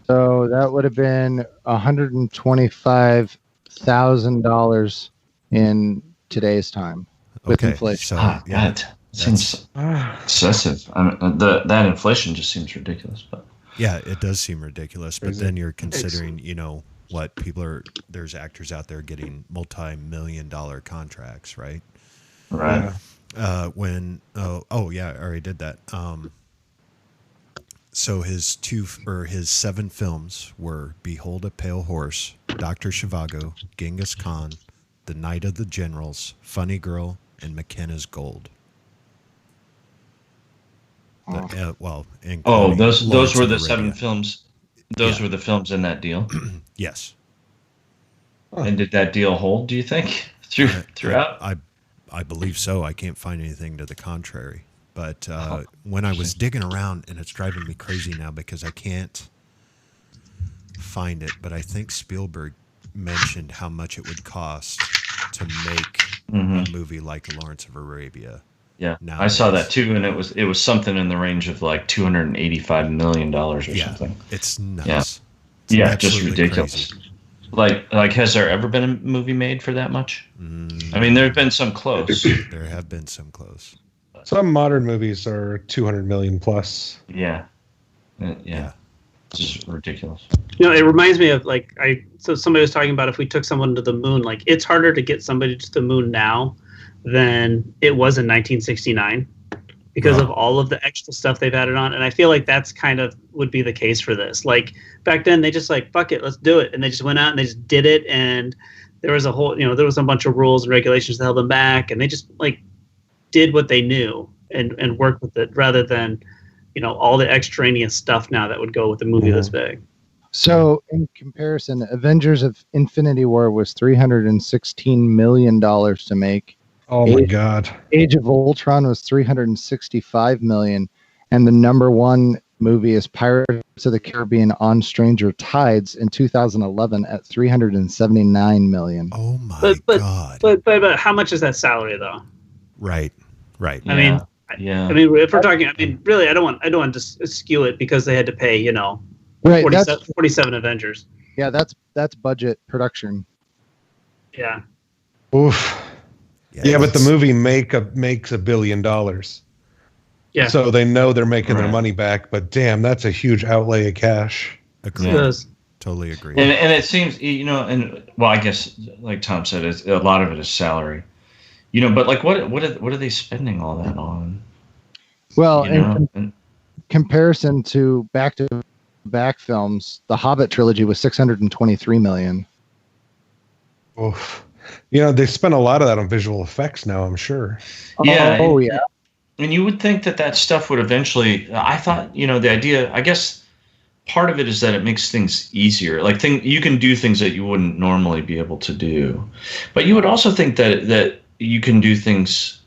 S6: So that would have been $125,000 in today's time with
S3: okay.
S6: inflation.
S3: So yeah,
S5: That seems excessive. I mean, that inflation just seems ridiculous. But
S3: yeah, it does seem ridiculous. But
S4: Crazy.
S3: then you're considering, what people are. There's actors out there getting multi-million-dollar contracts, right?
S5: right.
S4: Yeah.
S3: When I already did that. So his 7 films were Behold a Pale Horse, Dr. Zhivago, Genghis Khan, The Night of the Generals, Funny Girl, and McKenna's Gold. And
S5: Those
S3: Lawrence
S5: were
S3: of
S5: the
S3: Arabia.
S5: 7 films. Those
S3: Yeah.
S5: were the films in that deal.
S3: Yes.
S5: And did that deal hold, do you think, throughout?
S3: I believe so. I can't find anything to the contrary. But when I was digging around, and it's driving me crazy now because I can't find it, but I think Spielberg mentioned how much it would cost to make a movie like Lawrence of Arabia.
S5: Yeah,
S3: Nowadays.
S5: I saw that too, and it was something in the range of like $285 million or something.
S3: It's nuts.
S5: Yeah.
S3: It's
S5: Yeah, just
S3: absolutely
S5: ridiculous.
S3: crazy.
S5: Like, has there ever been a movie made for that much? I mean, there have been some close.
S3: There have been some close.
S4: Some modern movies are 200 million plus.
S5: Yeah.
S3: Yeah.
S5: It's just ridiculous.
S7: It reminds me of so somebody was talking about if we took someone to the moon, like it's harder to get somebody to the moon now than it was in 1969 because of all of the extra stuff they've added on. And I feel like that's kind of would be the case for this. Like back then they just fuck it, let's do it. And they just went out and they just did it. And there was a whole, there was a bunch of rules and regulations that held them back. And they just did what they knew and worked with it rather than, all the extraneous stuff now that would go with a movie this big.
S6: So in comparison, Avengers of Infinity War was $316 million to make.
S4: Oh my God.
S6: Age of Ultron was $365 million, and the number one movie is Pirates of the Caribbean on Stranger Tides in 2011 at $379 million.
S3: Oh my
S7: But
S3: God.
S7: But how much is that salary though?
S3: Right.
S7: I mean,
S5: yeah.
S7: I mean, if we're talking, I mean, really, I don't want to skew it because they had to pay,
S6: Right.
S7: 47 Avengers.
S6: Yeah, that's budget production.
S7: Yeah.
S4: Oof. Yeah, but the movie makes $1 billion.
S7: Yeah.
S4: So they know they're making their
S5: Right.
S4: money back, but damn, that's a huge outlay of cash.
S3: Agreed.
S7: It does.
S3: Totally agree.
S5: And it seems, and well, I guess like Tom said, a lot of it is salary. But like what are they spending all that on?
S6: Well,
S5: In
S6: comparison to back-to-back films, the Hobbit trilogy was $623 million.
S4: Oof. They spent a lot of that on visual effects now, I'm sure.
S5: Yeah.
S6: Oh, yeah.
S5: And you would think that stuff would eventually. I thought, the idea. I guess part of it is that it makes things easier. Like you can do things that you wouldn't normally be able to do, but you would also think that you can do things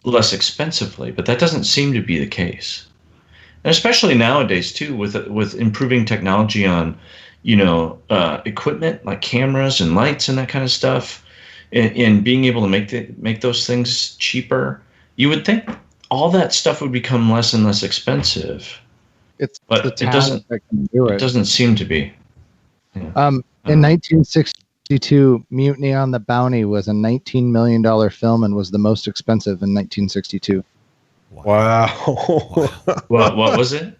S5: less expensively. But that doesn't seem to be the case, and especially nowadays too, with improving technology on, equipment like cameras and lights and that kind of stuff, and being able to make those things cheaper. You would think all that stuff would become less and less expensive, but
S6: the talent that can do it.
S5: It doesn't seem to be. Yeah.
S6: In 1962, Mutiny on the Bounty was a $19 million film and was the most expensive in 1962.
S4: Wow.
S5: What was it?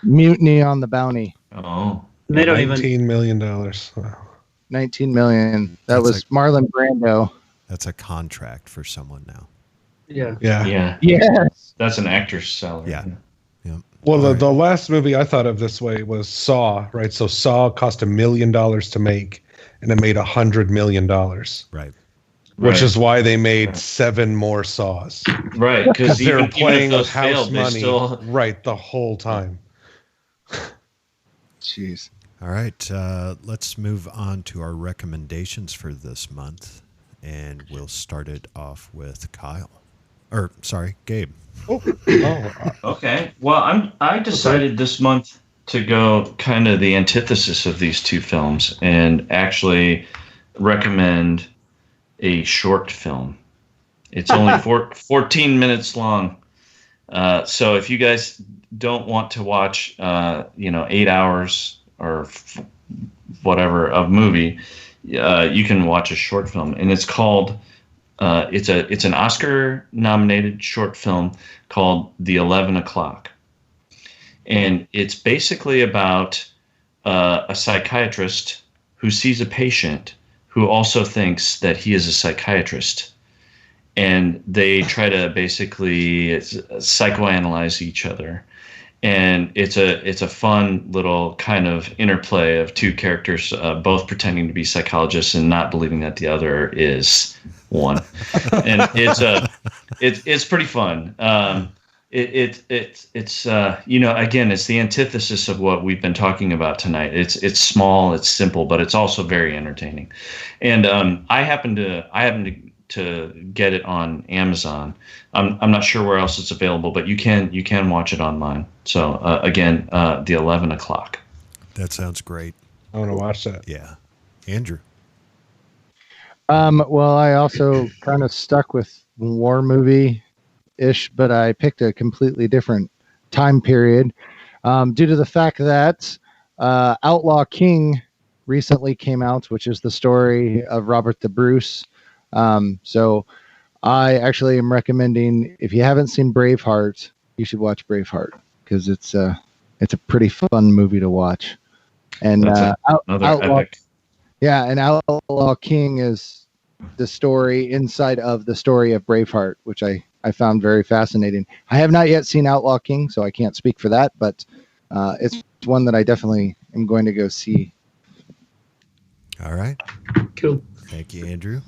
S6: Mutiny on the Bounty.
S5: Oh,
S7: They don't
S4: $19 million. Wow.
S6: 19 million. That
S3: That's
S6: was Marlon Brando.
S3: That's a contract for someone now.
S7: Yeah.
S5: yeah.
S6: Yes.
S5: That's an actor's salary.
S3: Yeah.
S4: Well, the last movie I thought of this way was Saw, right? So Saw cost $1 million to make, and it made $100 million.
S3: Right.
S4: Which is why they made 7 more Saws.
S5: Right, because
S4: They were
S5: even
S4: playing
S5: if
S4: with
S5: those
S4: house
S5: failed, they
S4: money,
S5: still.
S4: right, the whole time.
S6: Jeez.
S3: All right. Let's move on to our recommendations for this month, and we'll start it off with Kyle. Or sorry, Gabe.
S5: Okay. Well, I decided this month to go kind of the antithesis of these two films and actually recommend a short film. It's only 14 minutes long. So if you guys don't want to watch, 8 hours or whatever of movie, you can watch a short film, and it's called. It's an Oscar-nominated short film called The 11 O'Clock, and it's basically about a psychiatrist who sees a patient who also thinks that he is a psychiatrist, and they try to basically psychoanalyze each other. And it's a fun little kind of interplay of two characters, both pretending to be psychologists and not believing that the other is one. And it's pretty fun. It's again, it's the antithesis of what we've been talking about tonight. It's small, it's simple, but it's also very entertaining. And I happen to get it on Amazon. I'm not sure where else it's available, but you can watch it online. So again, The 11 O'Clock.
S3: That sounds great.
S4: I want to watch that.
S3: Yeah. Andrew.
S6: Well, I also kind of stuck with war movie-ish, but I picked a completely different time period due to the fact that Outlaw King recently came out, which is the story of Robert the Bruce. So I actually am recommending, if you haven't seen Braveheart, you should watch Braveheart because it's a pretty fun movie to watch. And
S5: That's another
S6: Outlaw,
S5: epic.
S6: yeah, and Outlaw King is the story inside of the story of Braveheart, which I found very fascinating. I have not yet seen Outlaw King, so I can't speak for that, but it's one that I definitely am going to go see.
S3: All right.
S7: Cool.
S3: Thank you, Andrew.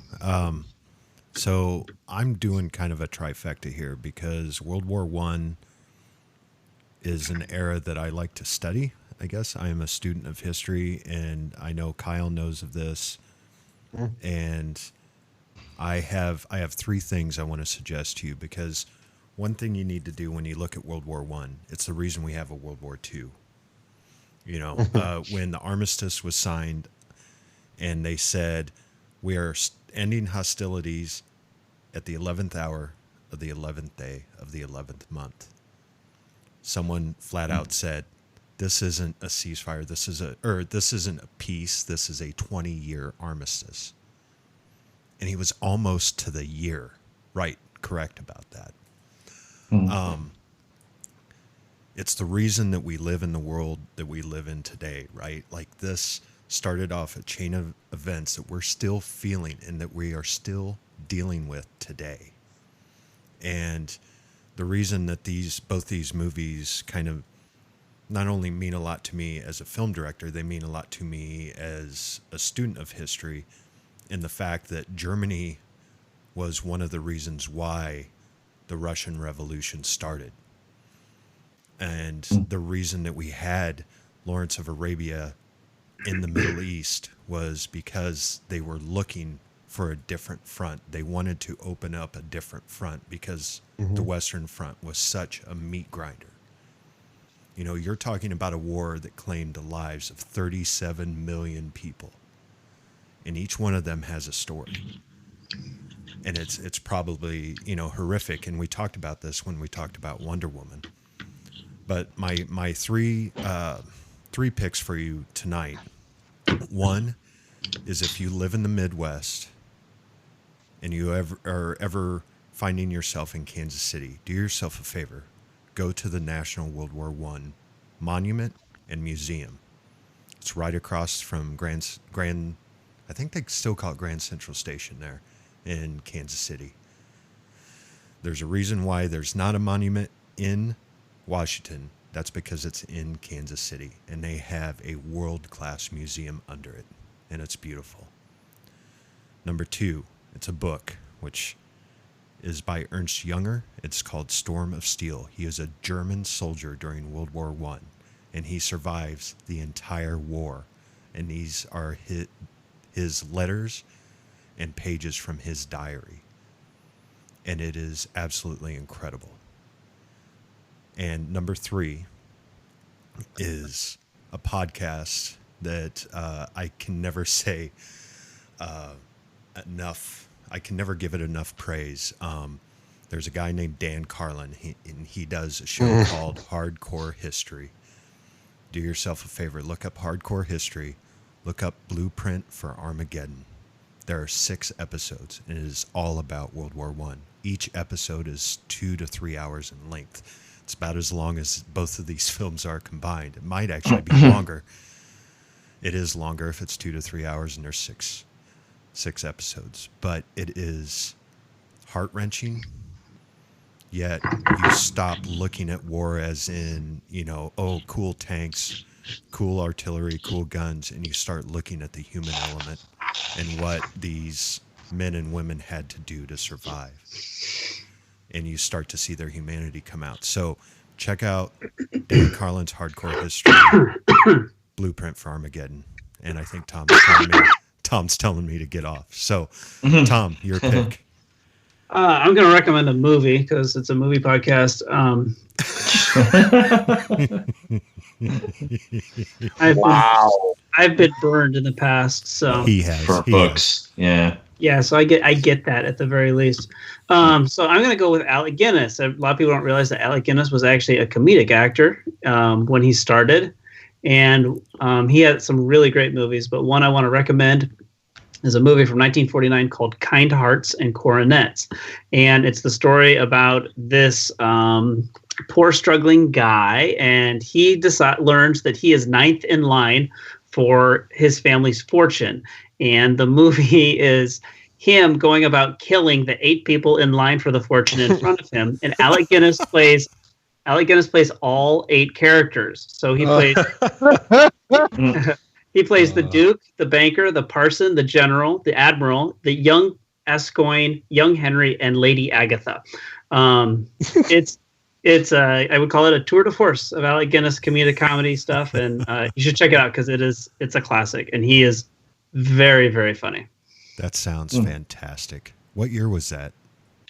S3: So I'm doing kind of a trifecta here because World War I is an era that I like to study. I guess I am a student of history, and I know Kyle knows of this. And I have 3 things I want to suggest to you, because one thing you need to do when you look at World War I, it's the reason we have a World War II. When the armistice was signed and they said, we are ending hostilities at the 11th hour of the 11th day of the 11th month. Someone flat out said, this isn't a ceasefire, this isn't a peace, this is a 20-year armistice. And he was almost to the year correct about that. It's the reason that we live in the world that we live in today, right? Like, this started off a chain of events that we're still feeling and that we are still dealing with today. And the reason that both these movies kind of not only mean a lot to me as a film director, they mean a lot to me as a student of history, in the fact that Germany was one of the reasons why the Russian Revolution started. And the reason that we had Lawrence of Arabia in the Middle East was because they were looking for a different front. They wanted to open up a different front because the Western Front was such a meat grinder. You know, you're talking about a war that claimed the lives of 37 million people. And each one of them has a story. And it's probably, horrific. And we talked about this when we talked about Wonder Woman. But my three picks for you tonight. One is, if you live in the Midwest and you are ever finding yourself in Kansas City, do yourself a favor. Go to the National World War I Monument and Museum. It's right across from Grand, I think they still call it Grand Central Station there in Kansas City. There's a reason why there's not a monument in Washington. That's because it's in Kansas City, and they have a world-class museum under it, and it's beautiful. Number two, it's a book, which is by Ernst Jünger. It's called Storm of Steel. He is a German soldier during World War I, and he survives the entire war. And these are his letters and pages from his diary. And it is absolutely incredible. And number three is a podcast that I can never say enough. I can never give it enough praise. There's a guy named Dan Carlin, and he does a show called Hardcore History. Do yourself a favor, look up Hardcore History, look up Blueprint for Armageddon. There are 6 episodes, and it is all about World War I. Each episode is 2 to 3 hours in length. It's about as long as both of these films are combined. It might actually be longer. It is longer if it's 2 to 3 hours, and there's six episodes. But it is heart-wrenching, yet you stop looking at war as in, cool tanks, cool artillery, cool guns, and you start looking at the human element and what these men and women had to do to survive. And you start to see their humanity come out. So check out Dan Carlin's Hardcore History, Blueprint for Armageddon. And I think Tom's telling me to get off. So, Tom, your pick.
S7: I'm going to recommend a movie because it's a movie podcast. I've been burned in the past, so
S3: he has
S5: for books. Yeah.
S7: Yeah, so I get that at the very least. So I'm going to go with Alec Guinness. A lot of people don't realize that Alec Guinness was actually a comedic actor when he started, and he had some really great movies. But one I want to recommend is a movie from 1949 called Kind Hearts and Coronets, and it's the story about this poor, struggling guy, and he learns that he is ninth in line for his family's fortune. And the movie is him going about killing the 8 people in line for the fortune in front of him. And Alec Guinness plays all 8 characters. So he plays the Duke, the banker, the parson, the general, the admiral, the young Escoigne, young Henry, and Lady Agatha. It's I would call it a tour de force of Alec Guinness comedic comedy stuff, and you should check it out because it's a classic, and he is very, very funny.
S3: That sounds fantastic. What year was that?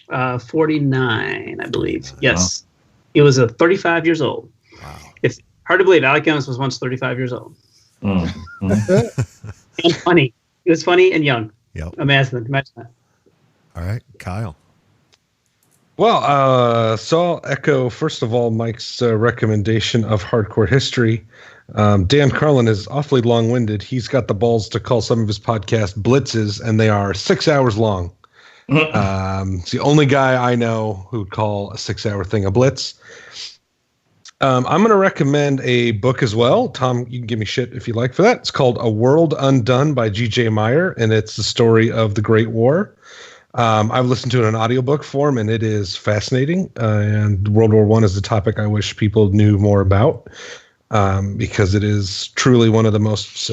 S7: 49, I believe. Yes. He was 35 years old.
S3: Wow.
S7: It's hard to believe Alec Guinness was once 35 years old. And funny. He was funny and young.
S3: Yep.
S7: Imagine that.
S3: All right, Kyle.
S4: Well, so I'll echo, first of all, Mike's recommendation of Hardcore History. Dan Carlin is awfully long-winded. He's got the balls to call some of his podcasts blitzes, and they are 6 hours long. It's the only guy I know who would call a 6-hour thing a blitz. I'm going to recommend a book as well. Tom, you can give me shit if you like for that. It's called A World Undone by G.J. Meyer, and it's the story of the Great War. I've listened to it in audiobook form, and it is fascinating. And World War I is the topic I wish people knew more about, because it is truly one of the most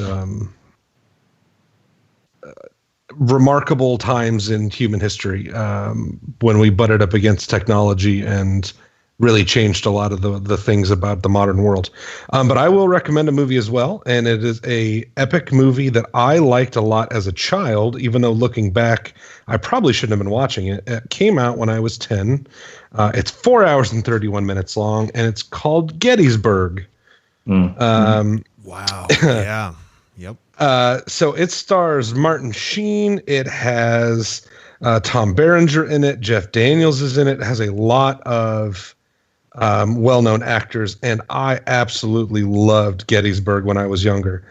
S4: remarkable times in human history, when we butted up against technology and really changed a lot of the things about the modern world. But I will recommend a movie as well, and it is a epic movie that I liked a lot as a child, even though looking back, I probably shouldn't have been watching it. It came out when I was 10. It's 4 hours and 31 minutes long, and it's called Gettysburg.
S3: Wow. Yeah. Yep.
S4: So it stars Martin Sheen. It has Tom Berenger in it. Jeff Daniels is in it. It has a lot of well-known actors, and I absolutely loved Gettysburg when I was younger.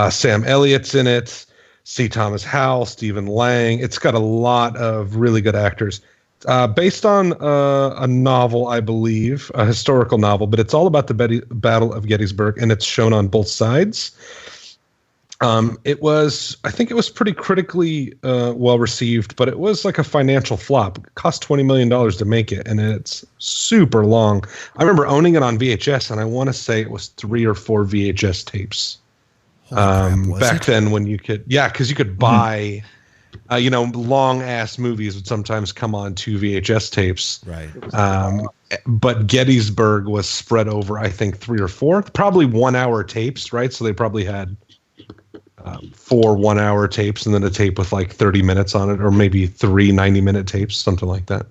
S4: Sam Elliott's in it. C. Thomas Howell, Stephen Lang. It's got a lot of really good actors. Based on a novel, I believe, a historical novel, but it's all about the Battle of Gettysburg, and it's shown on both sides. I think it was pretty critically well received, but it was like a financial flop. It cost $20 million to make it, and it's super long. I remember owning it on VHS, and I want to say it was 3 or 4 VHS tapes. Back then when you could, because you could buy, long ass movies would sometimes come on 2 VHS tapes.
S3: Right.
S4: But Gettysburg was spread over, I think, 3 or 4, probably 1 hour tapes, right? So they probably had 4 1-hour tapes and then a tape with like 30 minutes on it, or maybe 3 90-minute tapes, something like that.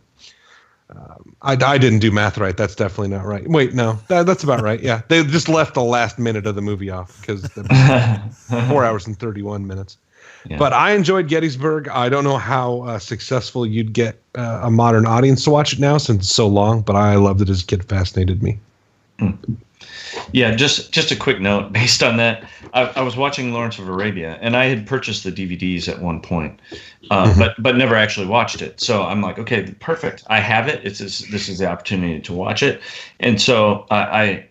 S4: I didn't do math right. That's definitely not right. Wait, no, that's about right. Yeah, they just left the last minute of the movie off because 4 hours and 31 minutes. Yeah. But I enjoyed Gettysburg. I don't know how successful you'd get a modern audience to watch it now since it's so long, but I loved it as a kid. Fascinated me.
S5: Yeah, just a quick note based on that. I was watching Lawrence of Arabia, and I had purchased the DVDs at one point, but never actually watched it. So I'm like, okay, perfect. I have it. This is the opportunity to watch it, and so I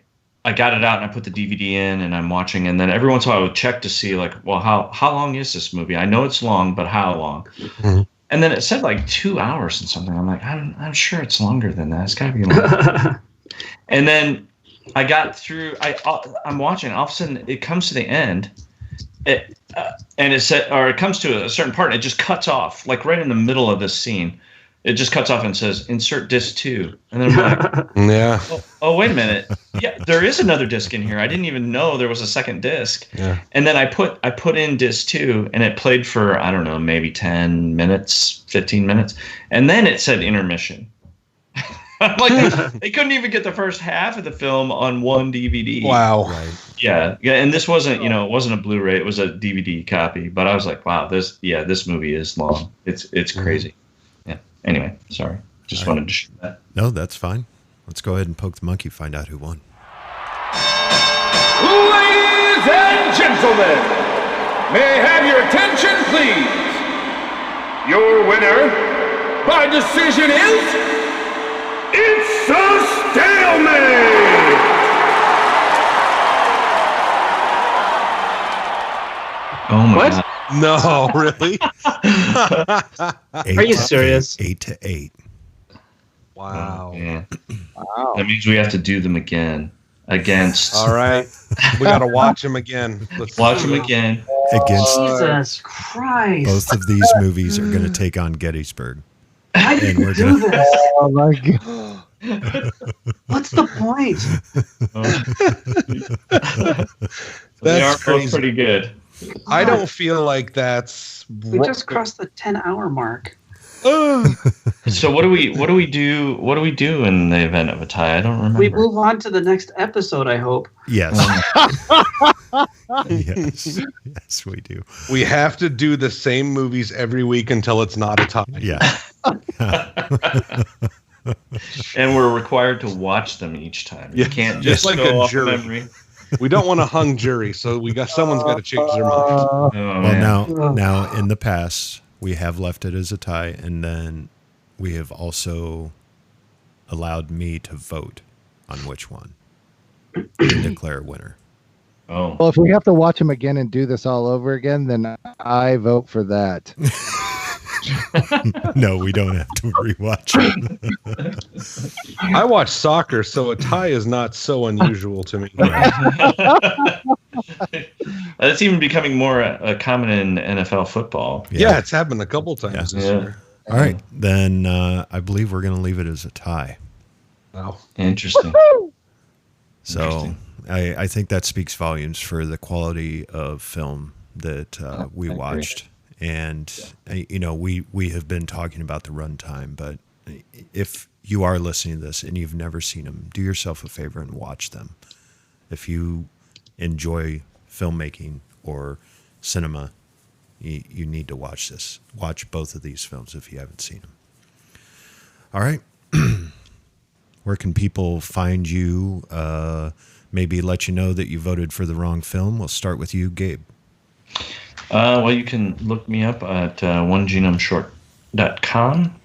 S5: got it out and I put the DVD in and I'm watching, and then every once in a while I would check to see like, well, how long is this movie? I know it's long, but how long? Mm-hmm. And then it said like 2 hours and something. I'm like, I'm sure it's longer than that. It's got to be longer. And then I got through. I'm watching. All of a sudden, it comes to the end, and it comes to a certain part, and it just cuts off, like right in the middle of this scene. It just cuts off and says, "Insert disc 2." And then I'm like,
S4: "Yeah.
S5: Oh, wait a minute. Yeah, there is another disc in here. I didn't even know there was a second disc."
S4: Yeah.
S5: And then I put in disc 2, and it played for, I don't know, maybe 10 minutes, 15 minutes, and then it said intermission. Like they couldn't even get the first half of the film on one DVD.
S4: Wow.
S3: Right.
S5: Yeah, and this wasn't, it wasn't a Blu-ray; it was a DVD copy. But I was like, wow, this movie is long. It's crazy. Yeah. Anyway, sorry. Just wanted to share that.
S3: No, that's fine. Let's go ahead and poke the monkey, find out who won.
S1: Ladies and gentlemen, may I have your attention, please? Your winner by decision is... It's a stalemate!
S5: Oh my
S7: What?
S5: God.
S4: No, really?
S7: Are you serious?
S3: 8-8.
S4: Wow.
S5: Oh, yeah.
S6: Wow.
S5: That means we have to do them again against.
S4: All right. We got to watch them again. Let's
S5: Watch them again.
S3: Against
S7: Jesus Christ.
S3: both of these movies are going to take on Gettysburg.
S7: How do
S3: And
S7: you
S3: we're
S7: do
S3: gonna-
S7: this?
S6: Oh my god.
S7: What's the point?
S5: They are
S4: That's
S5: both
S4: crazy.
S5: pretty good.
S4: I don't feel like that's.
S7: We just crossed the 10-hour mark.
S5: So what do we do in the event of a tie? I don't remember.
S7: We move on to the next episode, I hope.
S3: Yes. Yes, we do.
S4: We have to do the same movies every week until it's not a tie.
S3: Yeah.
S5: And we're required to watch them each time. You can't just
S4: like
S5: go
S4: a
S5: off
S4: jury.
S5: memory.
S4: We don't want a hung jury, so someone's got to change their mind.
S5: Oh,
S3: Well,
S5: man.
S3: now in the past, we have left it as a tie, and then we have also allowed me to vote on which one to declare a winner.
S5: Oh.
S6: Well, if we have to watch them again and do this all over again, then I vote for that.
S3: No, we don't have to rewatch it.
S4: I watch soccer, so a tie is not so unusual to me.
S5: That's even becoming more common in NFL football.
S4: Yeah, it's happened a couple times this year.
S3: All right, then I believe we're going to leave it as a tie.
S4: Wow.
S5: Interesting.
S3: So I think that speaks volumes for the quality of film that we watched. And, we have been talking about the runtime, but if you are listening to this and you've never seen them, do yourself a favor and watch them. If you enjoy filmmaking or cinema, you need to watch this. Watch both of these films if you haven't seen them. All right. Where can people find you? Maybe let you know that you voted for the wrong film. We'll start with you, Gabe.
S5: Well, you can look me up at onegenomeShort.com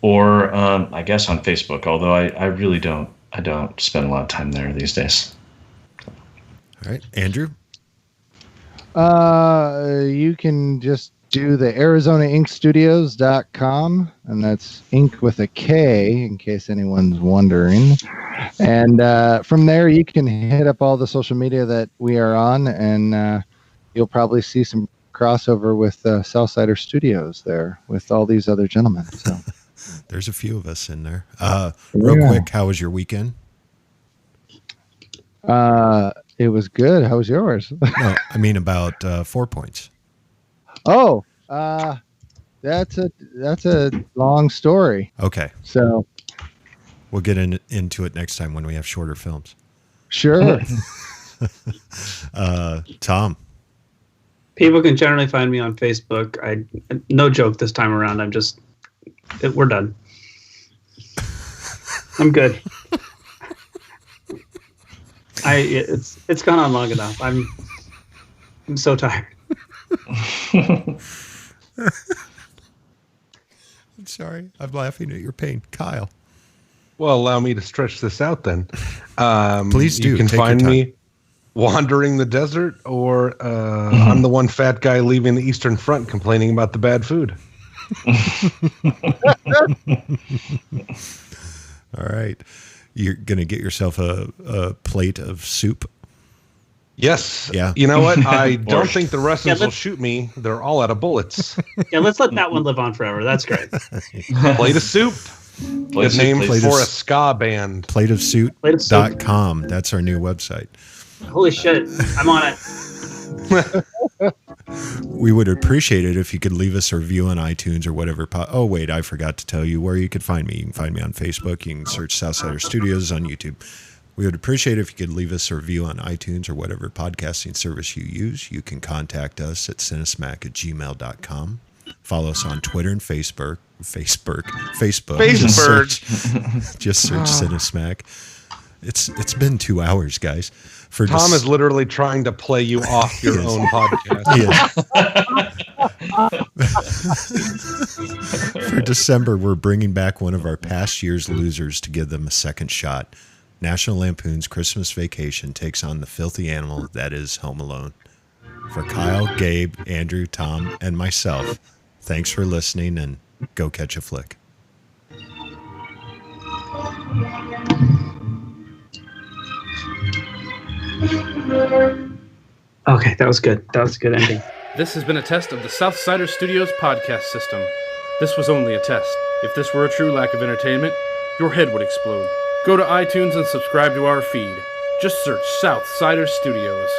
S5: or I guess on Facebook, although I really don't spend a lot of time there these days.
S3: All right. Andrew?
S6: You can just do the ArizonaInkStudios.com, and that's ink with a K, in case anyone's wondering. And from there, you can hit up all the social media that we are on, and you'll probably see some crossover with Southsider Studios there with all these other gentlemen. So
S3: there's a few of us in there. Real quick, how was your weekend?
S6: It was good. How was yours?
S3: No, I mean about 4 points.
S6: Oh, that's a long story.
S3: Okay.
S6: So
S3: we'll get into it next time when we have shorter films.
S6: Sure.
S3: Tom?
S7: People can generally find me on Facebook. No joke this time around. We're done. I'm good. It's gone on long enough. I'm so tired.
S3: I'm sorry. I'm laughing at your pain. Kyle.
S4: Well, allow me to stretch this out then.
S3: Please do.
S4: You can
S3: Take
S4: find
S3: your time.
S4: me wandering the desert, or I'm the one fat guy leaving the Eastern Front complaining about the bad food.
S3: All right. You're going to get yourself a plate of soup?
S4: Yes.
S3: Yeah.
S4: You know what? I don't think the Russians will shoot me. They're all out of bullets.
S7: Yeah, let's let that one live on forever. That's great.
S4: Plate of soup. Good name for a ska band.
S3: Plateofsuit.com. That's our new website.
S7: Holy shit. I'm on it.
S3: We would appreciate it if you could leave us a review on iTunes or whatever. Oh, wait, I forgot to tell you where you could find me. You can find me on Facebook. You can search Southsider Studios on YouTube. We would appreciate it if you could leave us a review on iTunes or whatever podcasting service you use. You can contact us at cinesmack@gmail.com. Follow us on Twitter and Facebook. Just search Cinesmack. It's been 2 hours, guys.
S4: Tom is literally trying to play you off your own podcast.
S3: For December, we're bringing back one of our past year's losers to give them a second shot. National Lampoon's Christmas Vacation takes on the filthy animal that is Home Alone. For Kyle, Gabe, Andrew, Tom, and myself, thanks for listening, and go catch a flick.
S7: Okay, that was good. That was a good ending.
S8: This has been a test of the Southsider Studios podcast system. This was only a test. If this were a true lack of entertainment, your head would explode. Go to iTunes and subscribe to our feed. Just search Southsider Studios.